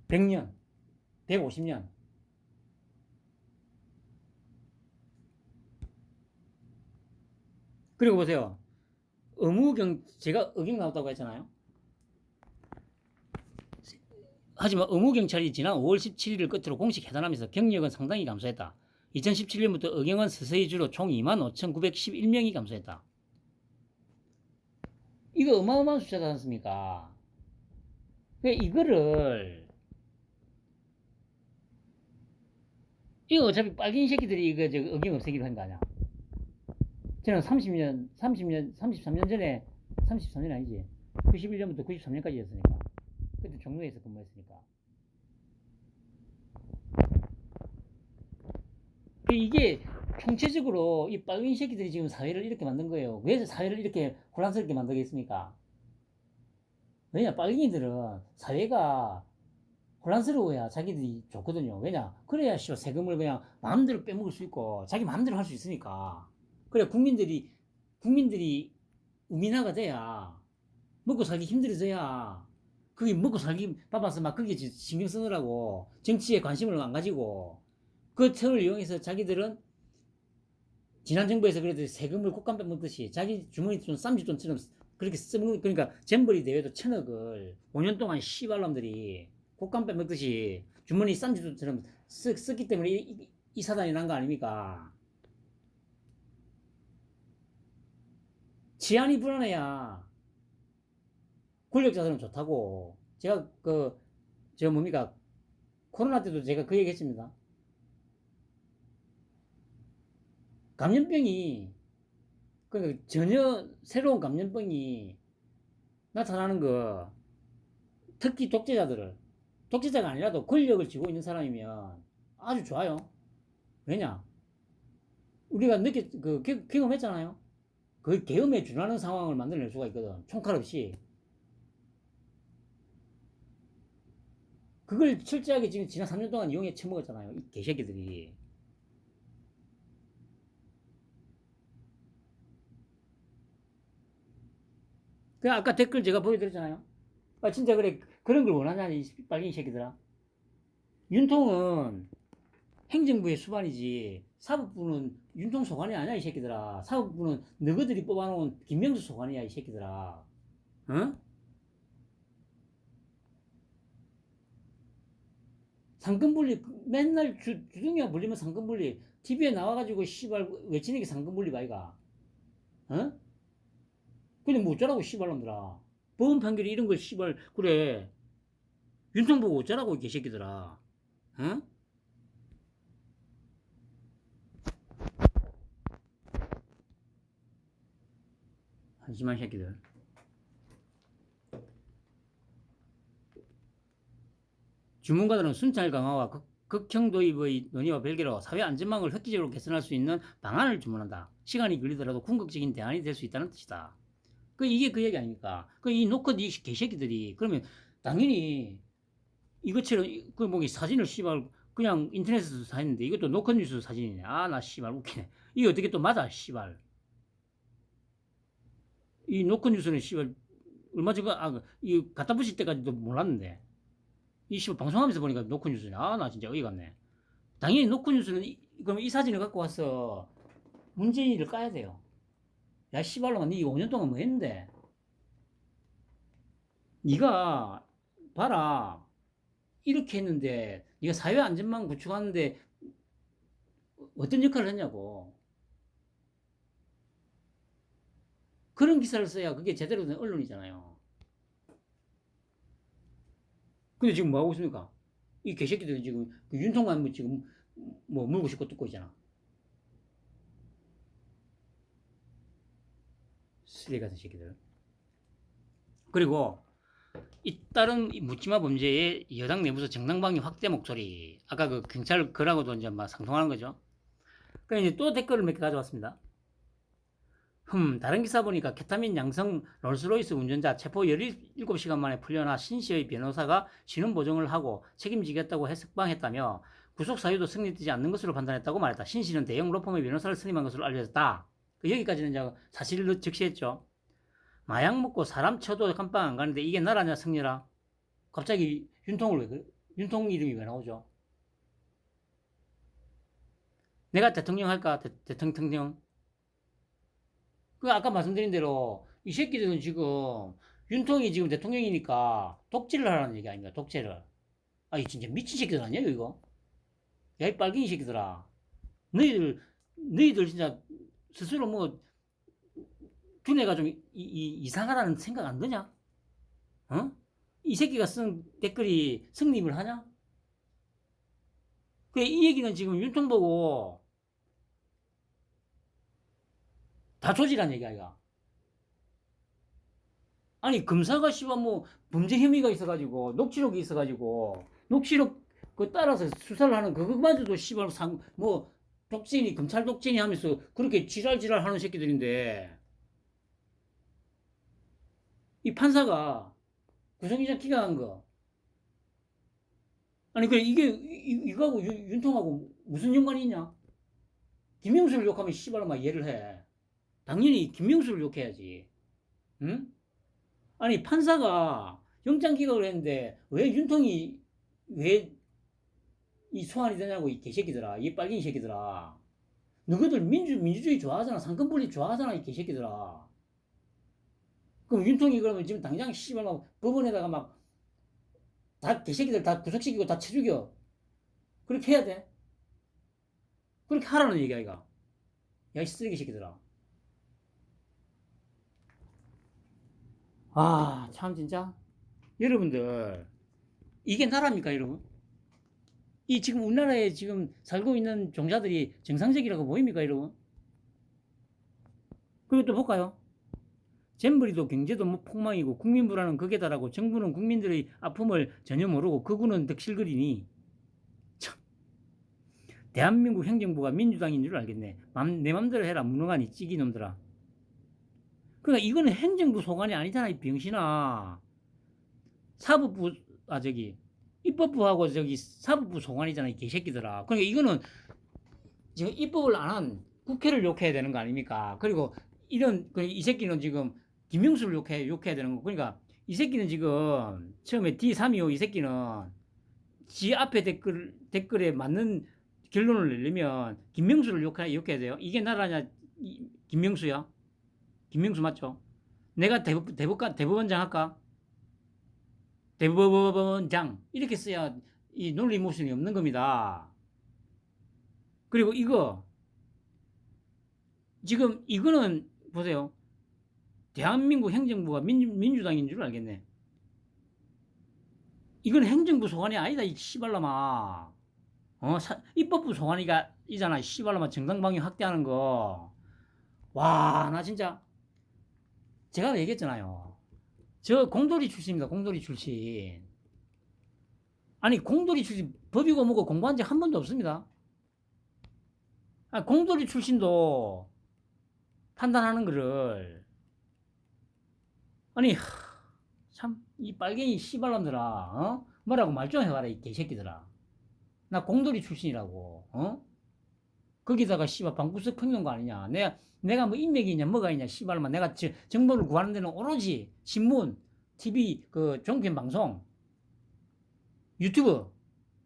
100년, 150년. 그리고 보세요. 제가 의경 나왔다고 했잖아요. 하지만 의무경찰이 지난 5월 17일을 끝으로 공식 해산하면서 경력은 상당히 감소했다. 2017년부터 의경은 서서히 줄어 총 25,911명이 감소했다. 이거 어마어마한 숫자지 않습니까? 이거 어차피 빨갱이 새끼들이 이거 의경 없애기로 한 거 아니야. 저는 33년 전에, 33년 아니지. 91년부터 93년까지였으니까. 그때 종로에서 근무했으니까. 이게 총체적으로 이 빨갱이 새끼들이 지금 사회를 이렇게 만든 거예요. 왜 사회를 이렇게 혼란스럽게 만들겠습니까? 왜냐, 빨갱이들은 사회가 혼란스러워야 자기들이 좋거든요. 왜냐, 그래야 씨발 세금을 그냥 마음대로 빼먹을 수 있고 자기 마음대로 할 수 있으니까. 그래, 국민들이 우민화가 돼야 먹고 살기 힘들어져야 그게 먹고 살기 바빠서 막 그게 신경 쓰느라고 정치에 관심을 안 가지고 그 틈을 이용해서 자기들은 지난 정부에서 그래도 세금을 콧감 빼먹듯이 자기 주머니 돈 쌈짓돈처럼 그렇게 쓰는, 그러니까 잼버리 대회도 1,000억을 5년 동안 씨발놈들이 콧감 빼먹듯이 주머니 쌈짓돈처럼 썼기 때문에 이 사단이 난 거 아닙니까?治안이 불안해야 권력자들은 좋다고. 제가 저 뭡니까, 코로나 때도 제가 그 얘기 했습니다. 감염병이, 그러니까 전혀 새로운 감염병이 나타나는 거, 특히 독재자가 아니라도 권력을 쥐고 있는 사람이면 아주 좋아요. 왜냐? 우리가 경험했잖아요. 그 계엄에 준하는 상황을 만들어낼 수가 있거든. 총칼 없이. 그걸 철저하게 지금 지난 3년 동안 이용해 처먹었잖아요. 이 개새끼들이. 그 아까 댓글 제가 보여드렸잖아요. 아, 진짜 그래, 그런 걸 원하냐, 이 빨갱이 새끼들아. 윤통은 행정부의 수반이지 사법부는 윤통 소관이 아니야, 이 새끼들아. 사법부는 너희들이 뽑아놓은 김명수 소관이야, 이 새끼들아. 어? 상권분리 맨날 주둥이가 불리면 상권분리 TV에 나와가지고 씨발 외치는 게 상권분리 바이가. 어? 근데 뭐 어쩌라고 씨발놈들아. 법원 판결이 이런 걸 씨발 그래. 윤통 보고 어쩌라고 이 개새끼들아. 어? 한심한 새끼들. 주문가들은 순찰 강화와 극형 도입의 논의와 별개로 사회 안전망을 획기적으로 개선할 수 있는 방안을 주문한다. 시간이 걸리더라도 궁극적인 대안이 될 수 있다는 뜻이다. 이게 그 얘기 아닙니까? 이 노컷 이 개새끼들이 그러면 당연히 이것처럼 사진을 씨발 그냥 인터넷에서 사했는데 이것도 노컷 뉴스 사진이네. 아, 나 씨발 웃기네. 이게 어떻게 또 맞아, 씨발. 이 노컷 뉴스는 씨발 얼마 전에 이 갖다 붙일 때까지도 몰랐는데 이 씨발 방송하면서 보니까 노컷 뉴스네. 아, 나 진짜 어이가 없네. 당연히 노컷 뉴스는 그럼 이 사진을 갖고 와서 문재인을 까야 돼요. 야, 씨발놈아, 니 5년 동안 뭐 했는데? 니가 봐라, 이렇게 했는데 니가 사회 안전망 구축하는데 어떤 역할을 했냐고. 그런 기사를 써야 그게 제대로 된 언론이잖아요. 근데 지금 뭐 하고 있습니까? 이 개새끼들이 지금 윤통만 뭐 지금 뭐 물고 싶고 뜯고 있잖아. 쓰레기 같은 새끼들. 그리고 잇따른 묻지마 범죄의 여당 내부에서 정당방위 확대 목소리. 아까 그 경찰 그라고도 이제 막 상통하는 거죠. 그러니까 이제 또 댓글을 몇 개 가져왔습니다. 다른 기사 보니까 케타민 양성 롤스로이스 운전자 체포 17시간 만에 풀려나 신씨의 변호사가 신원 보정을 하고 책임지겠다고 해석방했다며 구속 사유도 성립되지 않는 것으로 판단했다고 말했다. 신씨는 대형 로펌의 변호사를 선임한 것으로 알려졌다. 여기까지는 이제 사실을 적시했죠. 마약 먹고 사람 쳐도 깜빵 안 가는데 이게 나라냐, 성렬아? 갑자기 윤통을 왜 그래? 윤통 이름이 왜 나오죠? 내가 대통령 할까? 대통령. 아까 말씀드린 대로 이 새끼들은 지금 윤통이 지금 대통령이니까 독재를 하라는 얘기 아닙니까? 독재를. 아, 이 진짜 미친 새끼들 아니에요, 이거? 야, 이 빨갱이 새끼들아. 너희들 진짜 스스로 뭐 두뇌가 좀 이상하다는 생각 안 드냐? 어? 이 새끼가 쓴 댓글이 성립을 하냐? 이 얘기는 지금 윤통 보고 다 조지란 얘기 아이가. 아니, 검사가 씨발 뭐 범죄 혐의가 있어가지고 녹취록이 있어가지고 녹취록 그 따라서 수사를 하는 그것마저도 씨발 뭐 독재니 검찰 독재니 하면서 그렇게 지랄지랄 하는 새끼들인데 이 판사가 구속영장 기각한 거 아니 그래 이게 이거하고 윤통하고 무슨 연관이 있냐? 김명수를 욕하면 씨발로만 이해를 해. 당연히 김명수를 욕해야지. 응? 아니 판사가 영장 기각을 했는데 왜 윤통이 왜 이 소환이 되냐고 이 개새끼들아 이 빨갱이 새끼들아 너희들 민주주의 좋아하잖아 상권분립 좋아하잖아 이 개새끼들아 그럼 윤통이 그러면 지금 당장 씨발 막 법원에다가 막 다 개새끼들 다 구속시키고 다 쳐죽여 그렇게 해야 돼 그렇게 하라는 얘기야 이거 야 이 쓰레기 새끼들아 아 참 진짜 여러분들 이게 나라입니까 여러분 이 지금 우리나라에 지금 살고 있는 종자들이 정상적이라고 보입니까 여러분 그리고 또 볼까요 잼버리도 경제도 뭐 폭망이고 국민 불안은 극에 달하고 정부는 국민들의 아픔을 전혀 모르고 극우는 득실거리니 참 대한민국 행정부가 민주당인 줄 알겠네 내 맘대로 해라 무능하니 찌기 놈들아 그러니까 이거는 행정부 소관이 아니잖아 이 병신아 사법부 입법부하고 사법부 소관이잖아 이 개새끼들아 그러니까 이거는 지금 입법을 안 한 국회를 욕해야 되는 거 아닙니까 그리고 이런 이 새끼는 지금 김명수를 욕해야 되는 거 그러니까 이 새끼는 지금 처음에 D325 이 새끼는 지 앞에 댓글에 맞는 결론을 내려면 김명수를 욕해야 돼요 이게 나라냐 김명수야 김명수 맞죠 내가 대법원장 할까 대법원장 이렇게 써야 이 논리 모순이 없는 겁니다 그리고 이거 지금 이거는 보세요 대한민국 행정부가 민주당인 줄 알겠네 이건 행정부 소관이 아니다 이 씨발놈아 입법부 소관이가 이잖아 씨발놈아 정당방위 확대하는 거 와 나 진짜 제가 얘기했잖아요 저 공돌이 출신입니다 공돌이 출신 아니 공돌이 출신 법이고 뭐고 공부한 적 한 번도 없습니다 공돌이 출신도 판단하는 거를 아니 참 이 빨갱이 씨발놈들아 뭐라고 말 좀 해봐라 이 개새끼들아 나 공돌이 출신이라고 거기다가 씨발 방구석 평론가 아니냐 내가 뭐 인맥이 있냐 뭐가 있냐 씨발만 내가 정보를 구하는 데는 오로지 신문 TV 그 종편 방송 유튜브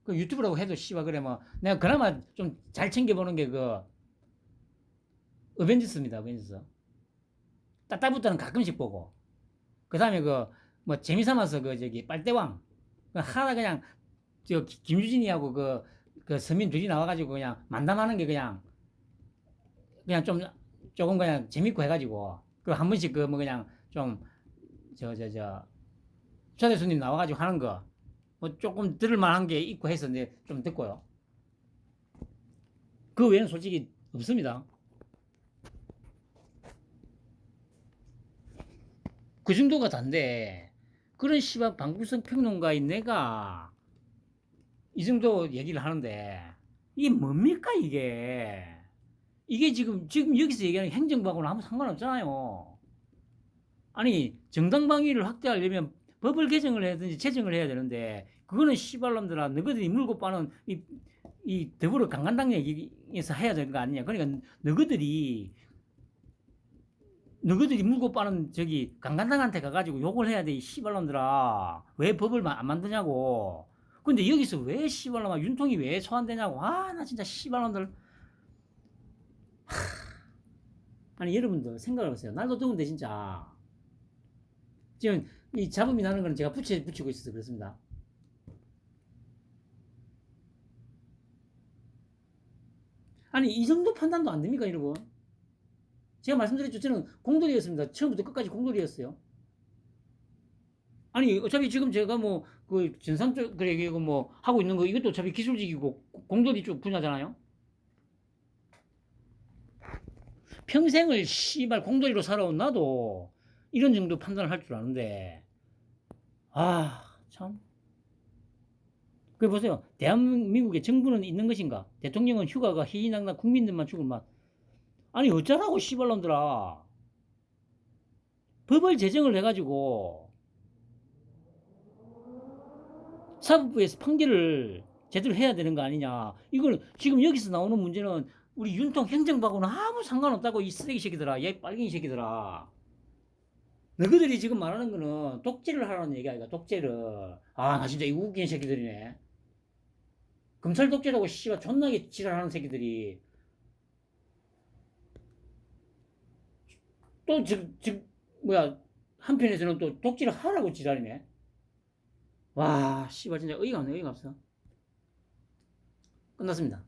그 유튜브라고 해도 씨발 그래 뭐 내가 그나마 좀 잘 챙겨보는 게 그 어벤져스입니다 어벤져스 따따부터는 가끔씩 보고 그 다음에 그 뭐 재미삼아서 그 빨대왕 하나 그냥 김유진이하고 그 서민 둘이 나와가지고 그냥 만담하는 게 그냥 좀 조금 그냥 재밌고 해가지고 그 한 번씩 그 뭐 그냥 좀 초대 손님 나와가지고 하는 거 뭐 조금 들을만한 게 있고 해서 이제 좀 듣고요. 그 외에는 솔직히 없습니다. 그 정도가 단데 그런 씨발 방구석 평론가인 내가 이 정도 얘기를 하는데 이게 뭡니까 이게 지금 여기서 얘기하는 행정부하고는 아무 상관없잖아요. 아니 정당방위를 확대하려면 법을 개정을 해야든지 제정을 해야 되는데 그거는 씨발놈들아 너희들이 물고 빠는 이 더불어 강간당 얘기에서 해야 되는 거 아니냐. 그러니까 너희들이 물고 빠는 강간당한테 가가지고 욕을 해야 돼 이 씨발놈들아 왜 법을 안 만드냐고. 근데 여기서 왜 씨발놈아 윤통이 왜 소환되냐고. 나 진짜 씨발놈들. 아니 여러분들 생각을 해보세요. 날도 더운데 진짜 지금 이 잡음이 나는 거는 제가 붙이고 있어서 그렇습니다. 아니 이 정도 판단도 안 됩니까 여러분? 제가 말씀드렸죠. 저는 공돌이였습니다. 처음부터 끝까지 공돌이였어요. 아니 어차피 지금 제가 뭐 그 전산 쪽 그래 뭐 하고 있는 거 이것도 어차피 기술직이고 공돌이 쪽 분야잖아요. 평생을 씨발 공돌이로 살아온 나도 이런 정도 판단을 할 줄 아는데 참 그 보세요. 대한민국의 정부는 있는 것인가? 대통령은 휴가가 희희낙낙 국민들만 죽을 만. 아니 어쩌라고 씨발놈들아. 법을 제정을 해가지고 사법부에서 판결을 제대로 해야 되는 거 아니냐. 이거는 지금 여기서 나오는 문제는 우리 윤통 행정부하고는 아무 상관없다고 이 쓰레기 새끼들아. 얘 빨갱이 새끼들아. 너희들이 지금 말하는 거는 독재를 하라는 얘기 아니야. 독재를. 아 나 진짜 이 웃긴 새끼들이네. 검찰 독재라고 씨발 존나게 지랄하는 새끼들이 또 뭐야 한편에서는 또 독재를 하라고 지랄이네. 와 씨발 진짜 어이가 없네. 어이가 없어. 끝났습니다.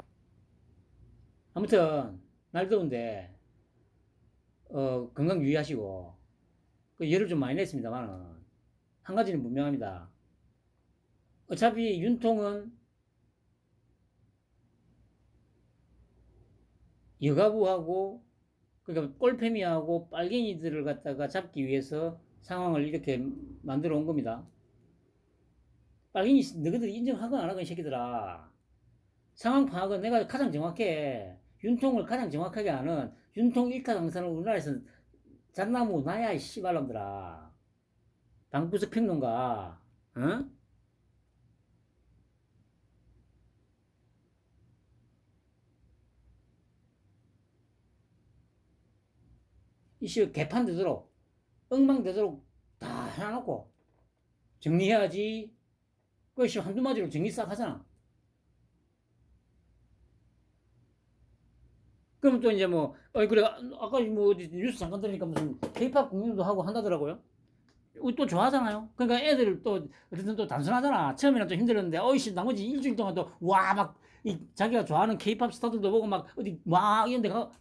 아무튼 날 더운데 건강 유의하시고 그 열을 좀 많이 냈습니다만은 한 가지는 분명합니다. 어차피 윤통은 여가부하고 그러니까 꼴패미하고 빨갱이들을 갖다가 잡기 위해서 상황을 이렇게 만들어 온 겁니다. 빨갱이 너희들이 인정하건 안 하건 이 새끼들아. 상황 파악은 내가 가장 정확해. 윤통을 가장 정확하게 아는 윤통 일카 강사는 우리나라에서 잣나무 나야 이 씨발놈들아. 방구석 평론가. 어? 이씨 개판 되도록 엉망 되도록 다 해놔놓고 정리해야지. 그것이 한두 마디로 정리 싹 하잖아. 그럼 또 이제 뭐, 그래, 아까 뭐 어디 뉴스 잠깐 들으니까 무슨 케이팝 공연도 하고 한다더라고요. 또 좋아하잖아요. 그러니까 애들 또, 어쨌든 또 단순하잖아. 처음에는 좀 힘들었는데, 어이씨, 나머지 일주일 동안 또, 와, 막, 자기가 좋아하는 케이팝 스타들도 보고 막, 어디, 막, 이런 데 가,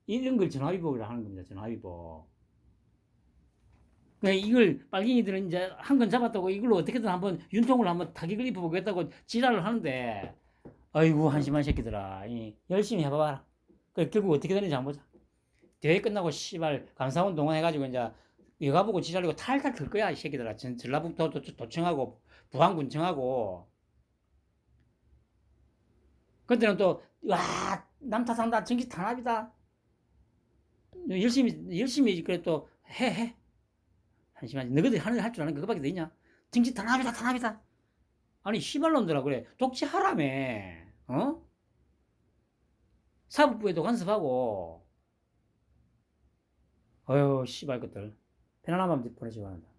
이런 걸 전화위복이라 하는 겁니다. 전화위복. 그러니까 이걸 빨갱이들은 이제 한 건 잡았다고 이걸로 어떻게든 한번 윤통을 한번 타격을 입혀보겠다고 지랄을 하는데, 아이고 한심한 새끼들아. 열심히 해봐라. 결국 어떻게 되는지 한번 보자. 대회 끝나고 씨발 감사원 동원해가지고 이제 여가보고 지랄이고 탈탈 털 거야 이 새끼들아. 전라북도 도청하고 부안군청하고. 그때는 또 와 남타산다 정치 탄압이다. 열심히 그래 또 해. 한심하지. 너희들이 하는 할 줄 아는 거 그거밖에 더 있냐? 정치 탄압이다. 아니 씨발놈들아 그래 독재하라며. 어? 사법부에도 간섭하고. 어휴 씨발 것들. 편안한 밤 보내시기 바랍니다.